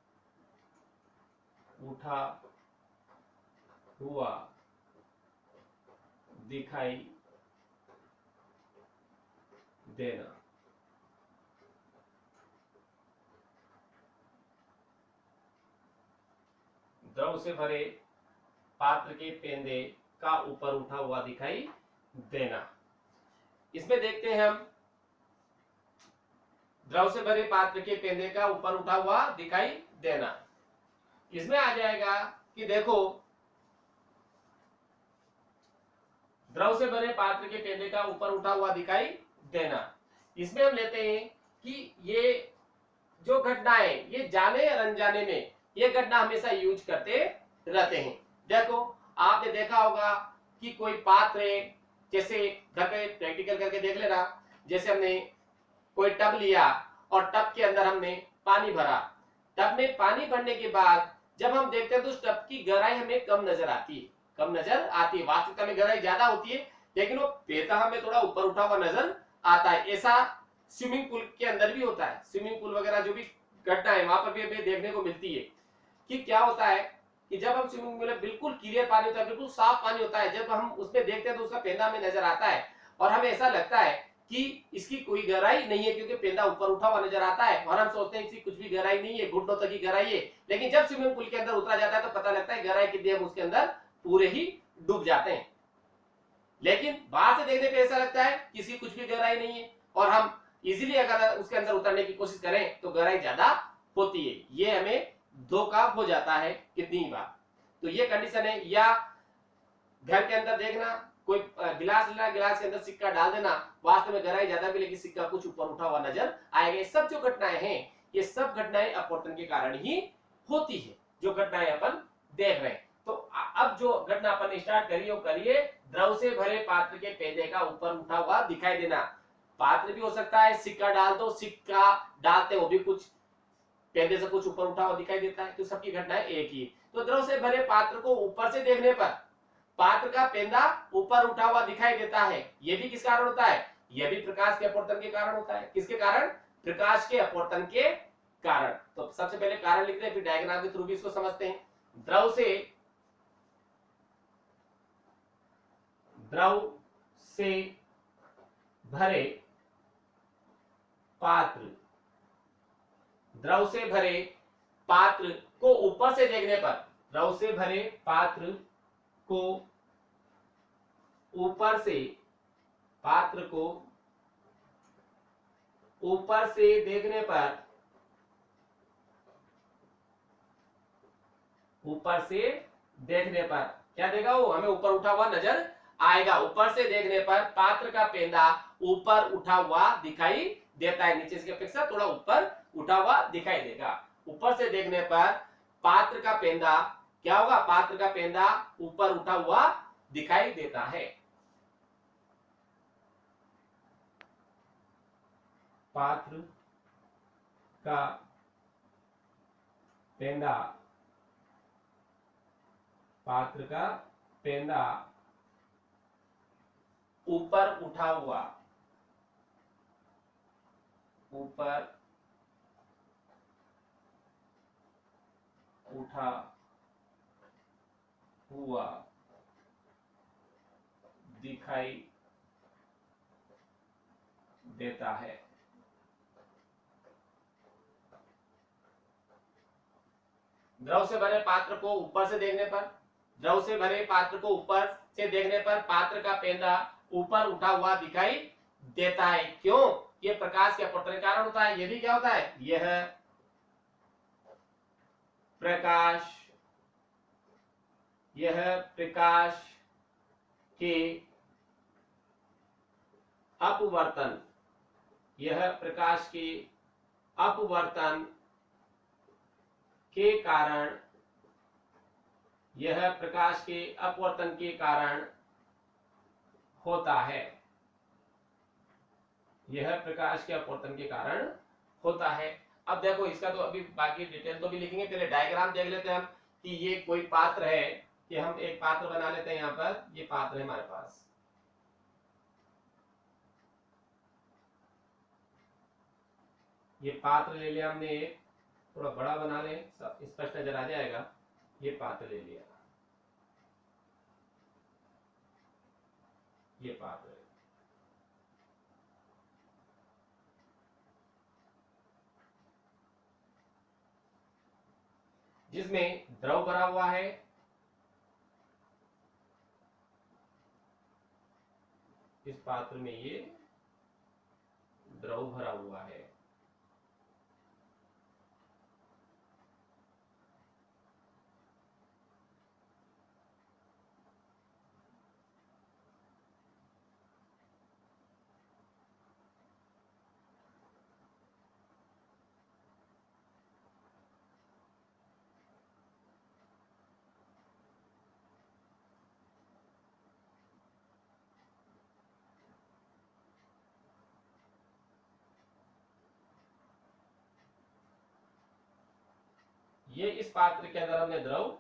S1: ऊपर उठा हुआ दिखाई देना। द्रव से भरे पात्र के पेंदे का ऊपर उठा हुआ दिखाई देना। इसमें देखते हैं हम द्रव से भरे पात्र के पेंदे का ऊपर उठा हुआ दिखाई देना। इसमें आ जाएगा कि देखो द्रव से भरे पात्र के पेंदे का ऊपर उठा हुआ दिखाई देना। इसमें हम लेते हैं कि ये जो घटनाएं ये जाने या अनजाने में ये घटना हमेशा यूज करते रहते हैं। देखो आपने देखा होगा कि कोई पात्र है, जैसे घर पे प्रैक्टिकल करके देख लेना, जैसे हमने कोई टब लिया और टब के अंदर हमने पानी भरा। टब में पानी भरने के बाद जब हम देखते हैं तो उस टब की गहराई हमें कम नजर आती है। वास्तविकता में गहराई ज्यादा होती है, लेकिन वो पेता हमें थोड़ा ऊपर उठा हुआ नजर आता है। ऐसा स्विमिंग पूल के अंदर भी होता है। स्विमिंग पूल वगैरह जो भी घटना है वहां पर भी हमें देखने को मिलती है कि क्या होता है कि जब हम स्विमिंग पूल में बिल्कुल क्लियर पानी होता है, बिल्कुल साफ पानी होता है, जब हम उसमें देखते हैं तो उसका पेंदा हमें नजर आता है और हमें ऐसा लगता है कि इसकी कोई गहराई नहीं है, क्योंकि पेंदा ऊपर उठा हुआ नजर आता है और हम सोचते हैं इसकी कुछ भी गहराई नहीं है, घुटनों तक की गहराई है। लेकिन जब स्विमिंग पूल के अंदर उतरा जाता है तो पता लगता है गहराई कितनी है, उसके अंदर पूरे ही डूब जाते हैं। लेकिन बाहर से देखने पे ऐसा लगता है किसी कुछ भी गहराई नहीं है और हम इजीली अगर उसके अंदर उतरने की कोशिश करें तो गहराई ज्यादा होती है। ये हमें धोखा हो जाता है कितनी बार। तो ये कंडीशन है। या घर के अंदर देखना, कोई गिलास लेना, गिलास के अंदर सिक्का डाल देना, वास्तव में गहराई ज्यादा भी लेकिन सिक्का कुछ ऊपर उठा हुआ नजर आएगा। ये सब जो घटनाएं हैं ये सब घटनाएं अपवर्तन के कारण ही होती है, जो घटनाएं अपन देख रहे हैं। तो अब जो घटना अपन स्टार्ट करिए वो करिए द्रव से भरे पात्र के पेंदे का ऊपर उठा हुआ दिखाई देना। पात्र भी हो सकता है, सिक्का डाल दो, सिक्का डालते वो भी कुछ पेंदे से कुछ ऊपर उठा हुआ दिखाई देता है। तो सबकी घटनाएं एक ही। तो द्रव से भरे पात्र को ऊपर से देखने पर पात्र का पेंदा ऊपर उठा हुआ दिखाई देता है। यह भी किस कारण होता है? यह भी प्रकाश के अपवर्तन के कारण होता है। किसके कारण? प्रकाश के अपवर्तन के कारण। तो सबसे पहले कारण लिखते हैं, फिर डायग्राम के थ्रू भी इसको समझते हैं। द्रव से भरे पात्र, द्रव से भरे पात्र को ऊपर से देखने पर, द्रव से भरे पात्र को ऊपर से, पात्र को ऊपर से देखने पर, ऊपर से देखने पर क्या देगा? वो हमें ऊपर उठा हुआ नजर आएगा। ऊपर से देखने पर पात्र का पेंदा ऊपर उठा हुआ दिखाई देता है। नीचे की अपेक्षा थोड़ा ऊपर उठा हुआ दिखाई देगा। ऊपर से देखने पर पात्र का पेंदा क्या होगा? पात्र का पेंदा ऊपर उठा हुआ दिखाई देता है। पात्र का पेंदा, पात्र का पेंदा ऊपर उठा हुआ, ऊपर उठा हुआ दिखाई देता है। द्रव से भरे पात्र को ऊपर से देखने पर, द्रव से भरे पात्र को ऊपर से देखने पर पात्र का पेंदा ऊपर उठा हुआ दिखाई देता है। क्यों? ये प्रकाश के अपवर्तन के कारण होता है। ये भी क्या होता है? यह प्रकाश, यह प्रकाश के अपवर्तन, यह प्रकाश के अपवर्तन के कारण, यह प्रकाश के अपवर्तन के कारण होता है, यह प्रकाश के अपवर्तन के कारण होता है। अब देखो इसका तो अभी बाकी डिटेल तो भी लिखेंगे, पहले डायग्राम देख लेते हैं हम कि ये कोई पात्र है, कि हम एक पात्र बना लेते हैं। यहाँ पर ये पात्र है हमारे पास, ये पात्र ले लिया हमने, एक थोड़ा बड़ा बना ले, सब स्पष्ट नजर आ जाएगा। ये पात्र ले लिया, ये पात्र है। जिसमें द्रव भरा हुआ है, इस पात्र में ये द्रव भरा हुआ है। ये इस पात्र के अंदर हमने द्रव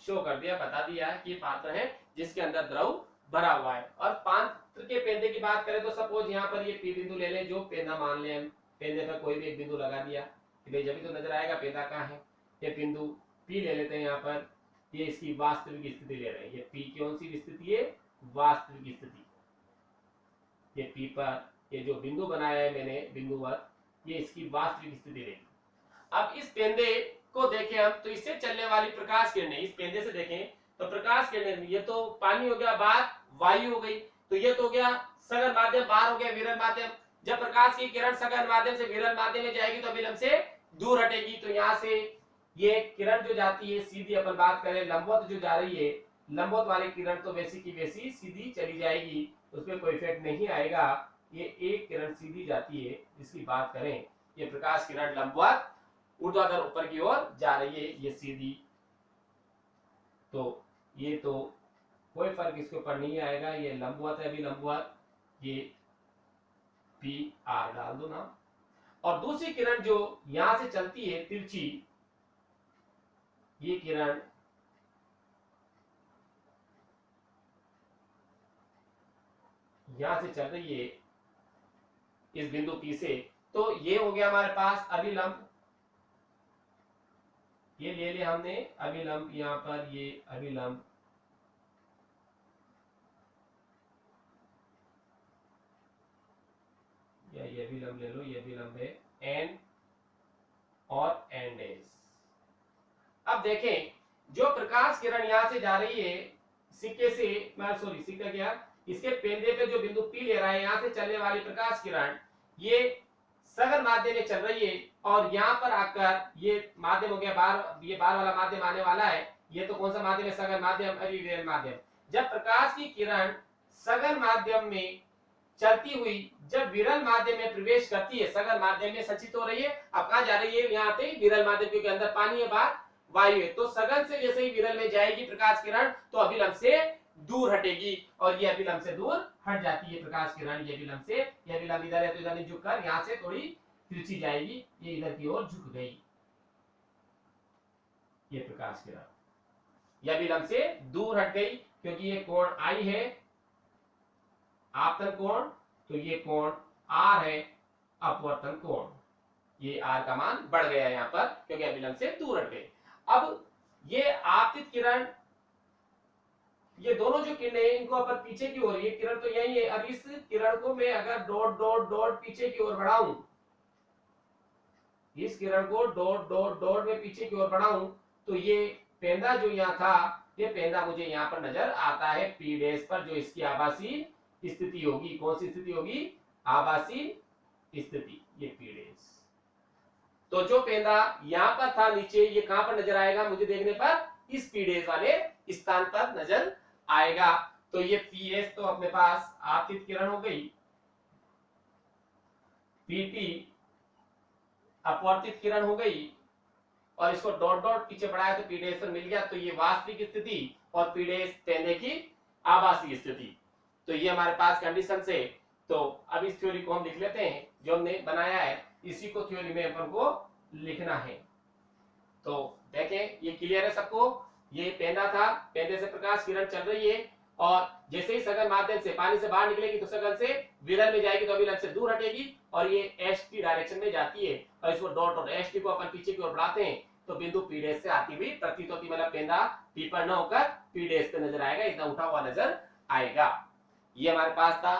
S1: शो कर दिया, बता दिया कि ये पात्र है जिसके अंदर द्रव भरा हुआ है। और पात्र के पेंदे की बात करें तो सपोज यहाँ पर ये पी बिंदु ले लें, जो पेंदा मान लें हम, पेंदे पर कोई भी एक बिंदु लगा दिया कि भाई जब भी तो नजर आएगा पेंदा कहाँ है। ये बिंदु पी ले लेते हैं यहाँ पर, ये इसकी वास्तविक स्थिति ले रहे हैं। ये पी कौन सी स्थिति है? वास्तविक स्थिति। ये पी पर ये जो बिंदु बनाया है मैंने बिंदुवत, ये इसकी वास्तविक स्थिति रहेगी। अब इस पेंदे को देखें हम तो इससे चलने वाली प्रकाश किरणें, इस पेंदे से देखें तो प्रकाश किरणें, ये तो पानी हो गया बाहर, वायु हो गई, तो ये तो हो गया सघन माध्यम, बाहर हो गया विरल माध्यम। जब प्रकाश की किरण सघन माध्यम से विरल माध्यम में जाएगी तो अभिलंब से दूर हटेगी। तो यहाँ से ये किरण जो जाती है सीधी, अपन बात करें लंबवत जो जा रही है, लंबवत वाली किरण तो वैसी की वैसी सीधी चली जाएगी, उसमें कोई इफेक्ट नहीं आएगा। ये एक किरण सीधी जाती है, इसकी बात करें ये प्रकाश किरण लंबवत ऊर्ध्वाधर ऊपर की ओर जा रही है, ये सीधी, तो ये तो कोई फर्क इसके ऊपर नहीं आएगा। ये लंबवत है, अभी लंबवत, ये पी आर डाल दो ना। और दूसरी किरण जो यहां से चलती है तिरछी, ये किरण यहां से चल रही है इस बिंदु पी से, तो ये हो गया हमारे पास अभिलंब। ये ले लिया हमने अभिलंब, यहां पर ये अभिलंब, या ये अभिलंब ले लो, ये अभिलंब है एन और एन डैश। अब देखें जो प्रकाश किरण यहां से जा रही है सिक्के से, सॉरी सिक्का क्या, इसके पेंदे पे जो बिंदु पी ले रहा है, यहां से चलने वाली प्रकाश किरण ये सघन माध्यम में चल रही है, और यहाँ पर आकर ये माध्यम हो गया बार, ये बार वाला माध्यम आने वाला है। ये तो कौन सा माध्यम है? सघन माध्यम, विरल माध्यम। जब प्रकाश की किरण सघन माध्यम में चलती हुई जब विरल माध्यम में प्रवेश करती है, सघन माध्यम में संचित हो रही है, अब कहाँ जा रही है? यहाँ आते ही विरल माध्यम, क्योंकि अंदर पानी है, बाहर वायु है, तो सघन से जैसे ही विरल में जाएगी प्रकाश किरण तो अभिलंब से दूर हटेगी, और ये अभिलंब से दूर हट जाती है प्रकाश किरण। ये अभिलंब से, ये अभिलंब इधर है तो इधर झुक कर यहाँ से थोड़ी तिरछी जाएगी, ये इधर की ओर झुक गई, ये प्रकाश किरण ये अभिलंब से दूर हट गई, क्योंकि ये कोण आई है आपतन कोण, तो ये कोण आर है अपवर्तन कोण, ये आर का मान बढ़ गया यहाँ पर क्योंकि अभिलंब से दूर हट गई। अब ये आपतित किरण, ये दोनों जो किरणें इनको अपन पीछे की ओर, ये किरण तो यही है, अब इस किरण को मैं अगर डॉट डॉट डॉट पीछे की ओर बढ़ाऊं, इस किरण को डॉट डॉट डॉट में पीछे की ओर बढ़ाऊं, तो ये पेंदा जो यहाँ था, ये पेंदा मुझे यहाँ पर नजर आता है पी डैश पर, जो इसकी आभासी स्थिति होगी। कौन सी स्थिति होगी? आभासी स्थिति, ये पी डैश। तो जो पेंदा यहाँ पर था नीचे, ये कहां पर नजर आएगा मुझे देखने पर? इस पी डैश वाले स्थान पर नजर आएगा। तो ये पी एस तो अपने पास आपतित किरण हो गई, पीपी अपवर्तित किरण हो गई और इसको डॉट डॉट पीछे बढ़ाया तो पीडेस पर मिल गया, तो ये वास्तविक स्थिति और पीडेस पेंदे की आभासी स्थिति। तो ये हमारे पास कंडीशन से। तो अब इस थ्योरी को हम लिख लेते हैं, जो हमने बनाया है इसी को थ्योरी में अपन को लिखना है। तो देखें ये क्लियर है सबको। ये पेंदा था, पेंदे से प्रकाश किरण चल रही है और जैसे ही सघन माध्यम से पानी से बाहर निकलेगी तो सघन से विरल में जाएगी तो अभिलंब से दूर हटेगी और ये एस टी डायरेक्शन में जाती है और इसको डॉट और एस टी को अपन पीछे की ओर बढ़ाते हैं तो बिंदु पी डैश से आती हुई प्रतीत होती, मतलब पेंदा पी पर न होकर पी डैश पे नजर आएगा, इतना उठा हुआ नजर आएगा। ये हमारे पास था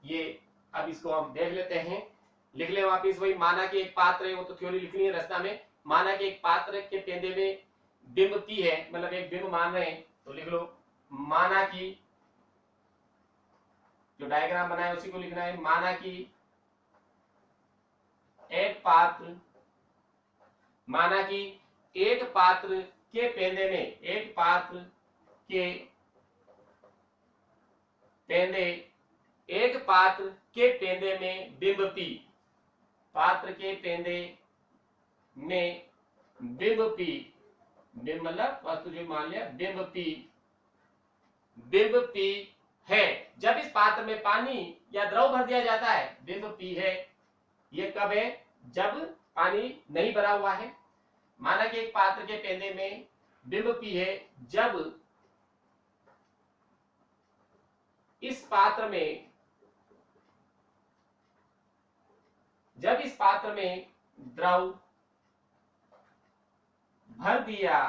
S1: ये। अब इसको हम देख लेते हैं, लिख ले वापिस वही। माना कि एक पात्र है, वो तो थ्योरी लिखनी है रचना में। माना कि एक पात्र के पेंदे में बिंब पी है, मतलब एक बिंब मान रहे हैं, तो लिख लो माना कि जो डायग्राम बनाया उसी को लिखना है। माना कि एक पात्र, माना कि एक पात्र के पेंदे में, एक पात्र के पेंदे, एक पात्र के पेंदे में बिंब पी, पात्र के पेंदे में बिंब पी, बिंब मतलब वस्तु जो मान लिया, बिंब पी, बिंब पी है। जब इस पात्र में पानी या द्रव भर दिया जाता है, बिंब पी है। ये कब है? जब पानी नहीं भरा हुआ है। माना कि एक पात्र के पेंदे में बिंब पी है जब इस पात्र में, जब इस पात्र में द्रव भर दिया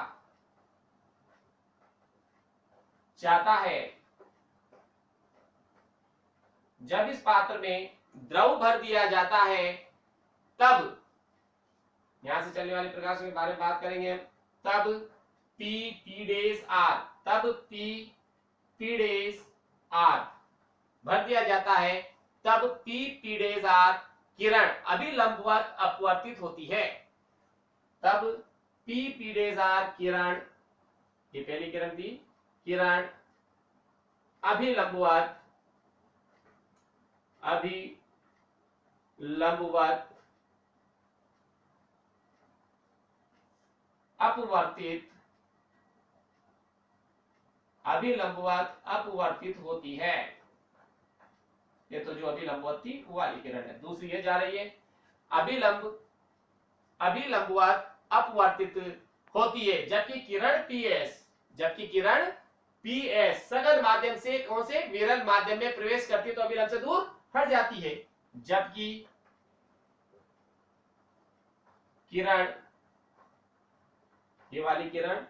S1: जाता है, जब इस पात्र में द्रव भर दिया जाता है तब, यहां से चलने वाले प्रकाश के बारे में बात करेंगे, तब पी पी डेज आर, तब पी पी डेज आर भर दिया जाता है, तब पी पी डेज आर किरण अभिलंबवत अपवर्तित होती है। तब पी पी डेज आर किरण, ये पहली किरण थी, किरण अभिलंबवत, अभिलंबवत अपवर्तित, अभिलंबवत अपवर्तित होती है। ये तो जो अभिलंबवत थी वो वाली किरण है। दूसरी ये जा रही है अभिलंब, अभिलंबवत अपवर्तित होती है जबकि किरण पीएस, जबकि किरण पीएस सघन माध्यम से कौन से विरल माध्यम में प्रवेश करती है तो अभिलंब से दूर हट जाती है। जबकि किरण, ये वाली किरण,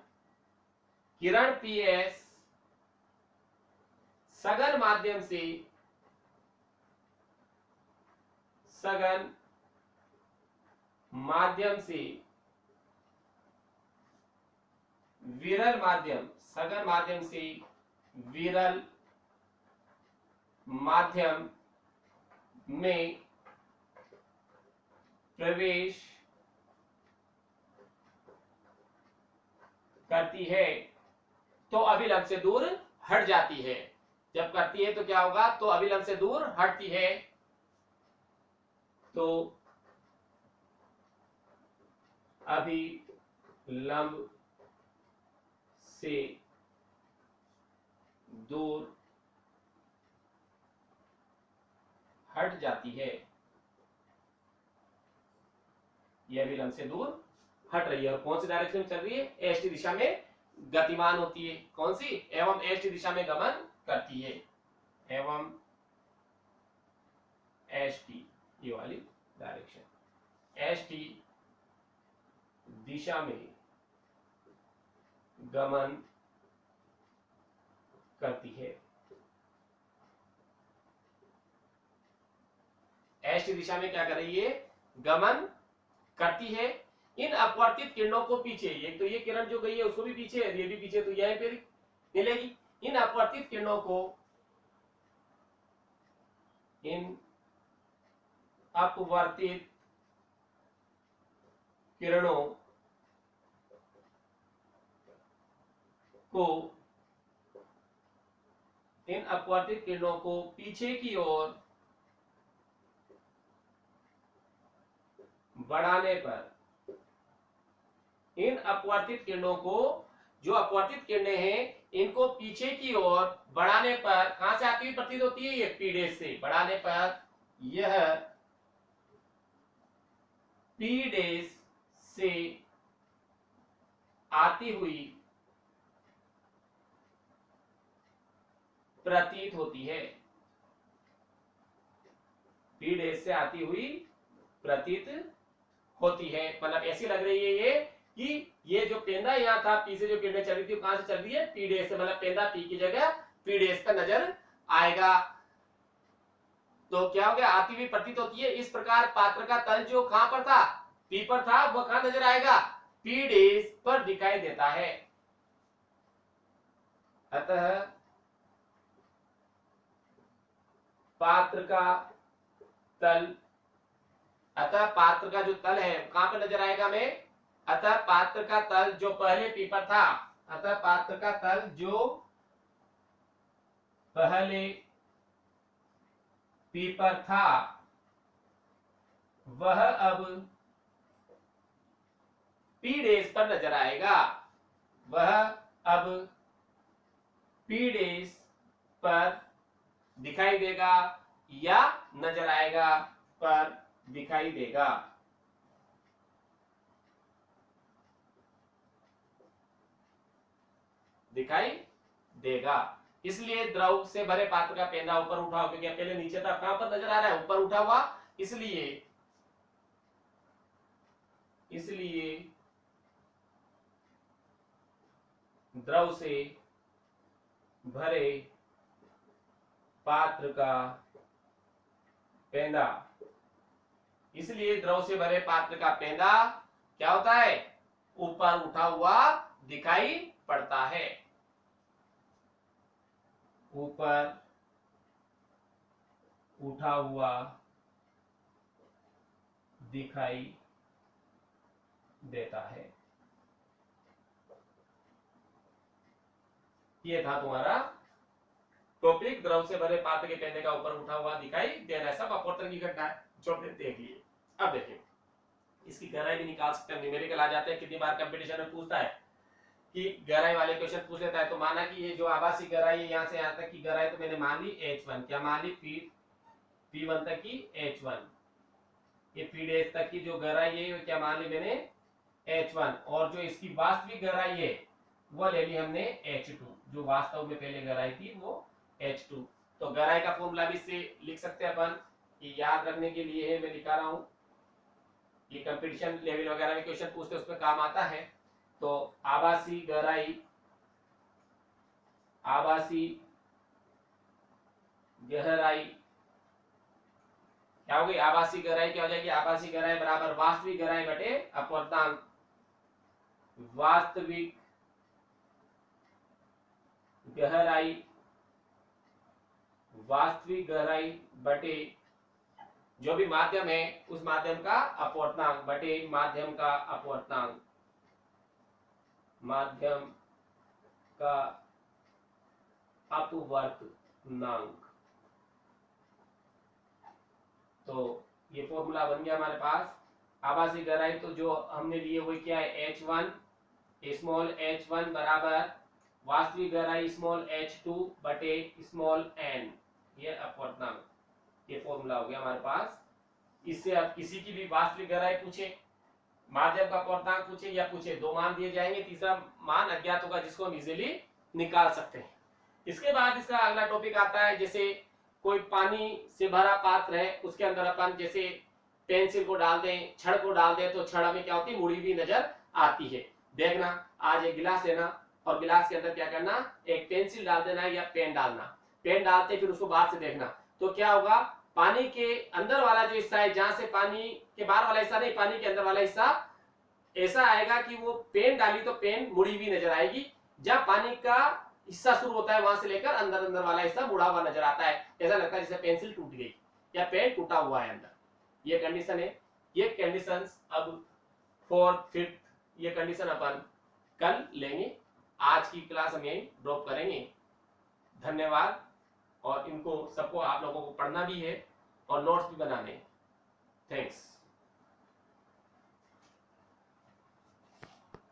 S1: किरण पीएस सघन माध्यम से, सघन माध्यम से विरल माध्यम, सघन माध्यम से विरल माध्यम में प्रवेश करती है तो अभिलंब से दूर हट जाती है। जब करती है तो क्या होगा? तो अभिलंब से दूर हटती है, तो अभिलंब से दूर हट जाती है। यह अभिलंब से दूर हट रही है और कौन सी डायरेक्शन में चल रही है? एस टी दिशा में गतिमान होती है। कौन सी? एवं एस टी दिशा में गमन करती है, एवं एस टी, ये वाली डायरेक्शन, एस टी दिशा में गमन करती है। एस टी दिशा में क्या कर रही है? गमन करती है। इन अपवर्तित किरणों को पीछे, एक तो ये किरण जो गई है उसको भी पीछे, ये भी पीछे, तो यहीं पे मिलेगी। इन अपवर्तित किरणों को, इन अपवर्तित किरणों को, इन अपवर्तित किरणों को पीछे की ओर बढ़ाने पर इन अपवर्तित किरणों को, जो अपवर्तित किरणें हैं इनको पीछे की ओर बढ़ाने पर कहां से आती हुई प्रतीत होती है? ये पी डैश से बढ़ाने पर यह पी डैश से आती हुई प्रतीत होती है। पी डैश से आती हुई प्रतीत होती है, मतलब ऐसी लग रही है ये कि ये जो पेंदा यहाँ था, पी से जो किरणें चल रही थी कहां से चल रही है? पी डैश से, मतलब पेंदा पी की जगह पी डैश पर नजर आएगा। तो क्या हो गया? आती हुई प्रतीत होती है। इस प्रकार पात्र का तल जो कहां पर था? पी पर था, वह कहां नजर आएगा? पी डैश पर दिखाई देता है। अतः पात्र का तल, अतः पात्र का जो तल है कहां पर नजर आएगा हमें? अतः पात्र का तल जो पहले पी पर था, अतः पात्र का तल जो पहले पी पर था वह अब पी डैश पर नजर आएगा। वह अब पी डैश पर दिखाई देगा या नजर आएगा पर दिखाई देगा। दिखाई देगा। इसलिए द्रव से भरे पात्र का पेंदा ऊपर उठा हुआ, क्योंकि पहले नीचे था, कहां पर नजर आ रहा है? ऊपर उठा हुआ। इसलिए द्रव से भरे पात्र का पेंदा, इसलिए द्रव से भरे पात्र का पेंदा क्या होता है? ऊपर उठा हुआ दिखाई पड़ता है। ऊपर उठा हुआ दिखाई देता है। ये था तुम्हारा टॉपिक, द्रव से भरे पात्र के पेंदे का ऊपर उठा हुआ दिखाई देना। सब अपवर्तन की घटना है, छोटे देख लिए। अब देखिए इसकी गहराई भी निकाल सकते हैं, न्यूमेरिकल आ जाते हैं। कितनी बार कंपटीशन में पूछता है कि गहराई वाले क्वेश्चन पूछ लेता है। तो माना कि ये जो आभासी गहराई है यहाँ से यहाँ तक की गहराई तो मैंने मान ली h1, क्या मान ली? P1 तक की h1। ये P डैश तक की जो गहराई है क्या मान ली मैंने? h1। और जो इसकी वास्तविक गहराई है वो ले ली हमने h2, जो वास्तव में पहले गहराई थी वो h2। तो गहराई का फॉर्मूला भी इससे लिख सकते हैं अपन, ये याद रखने के लिए है, मैं लिखा रहा हूं। ये कंपटीशन लेवल वगैरह में क्वेश्चन पूछते उसमें काम आता है। तो आभासी गहराई क्या हो गई? आभासी गहराई क्या हो जाएगी? आभासी गहराई बराबर वास्तविक गहराई बटे अपवर्तनांक। वास्तविक गहराई बटे जो भी माध्यम है उस माध्यम का अपवर्तनांक बटे माध्यम का अपवर्तनांक। माध्यम का अपवर्तनांक। तो ये फॉर्मूला बन गया हमारे पास। आभासी गहराई तो जो हमने लिए वो क्या है? h1 स्मॉल h1 बराबर वास्तविक गहराई स्मॉल h2 बटे स्मॉल n, ये अपवर्तनांक। ये फॉर्मूला हो गया हमारे पास। इससे अब किसी की भी वास्तविक गहराई पूछे, माध्यम का अपवर्तनांक पूछे या पूछे, दो मान दिए जाएंगे, तीसरा मान अज्ञात होगा जिसको हम इजीली निकाल सकते हैं। इसके बाद इसका अगला टॉपिक आता है, जैसे कोई पानी से भरा पात्र है, उसके अंदर अपन जैसे पेंसिल को डाल दें, छड़ को डाल दें, तो छड़ में क्या होती है? मुड़ी भी नजर आती है। देखना, आज एक गिलास लेना और गिलास के अंदर क्या करना? एक पेंसिल डाल देना या पेन डालना। पेन डालते फिर उसको बाहर से देखना, तो क्या होगा? पानी के अंदर वाला जो हिस्सा है, जहां से पानी के बाहर वाला हिस्सा नहीं, पानी के अंदर वाला हिस्सा ऐसा आएगा कि वो पेन डाली तो पेन मुड़ी भी नजर आएगी। जब पानी का हिस्सा शुरू होता है वहां से लेकर अंदर अंदर वाला हिस्सा मुड़ा हुआ नजर आता है। ऐसा लगता है जैसे पेंसिल टूट गई या पेन टूटा हुआ है अंदर। ये कंडीशन है। ये कंडीशंस अब 4th 5th ये कंडीशन अपन कल लेंगे। आज की क्लास हम यही ड्रॉप करेंगे। धन्यवाद। और इनको सबको आप लोगों को पढ़ना भी है और नोट्स भी बनाने हैं। थैंक्स।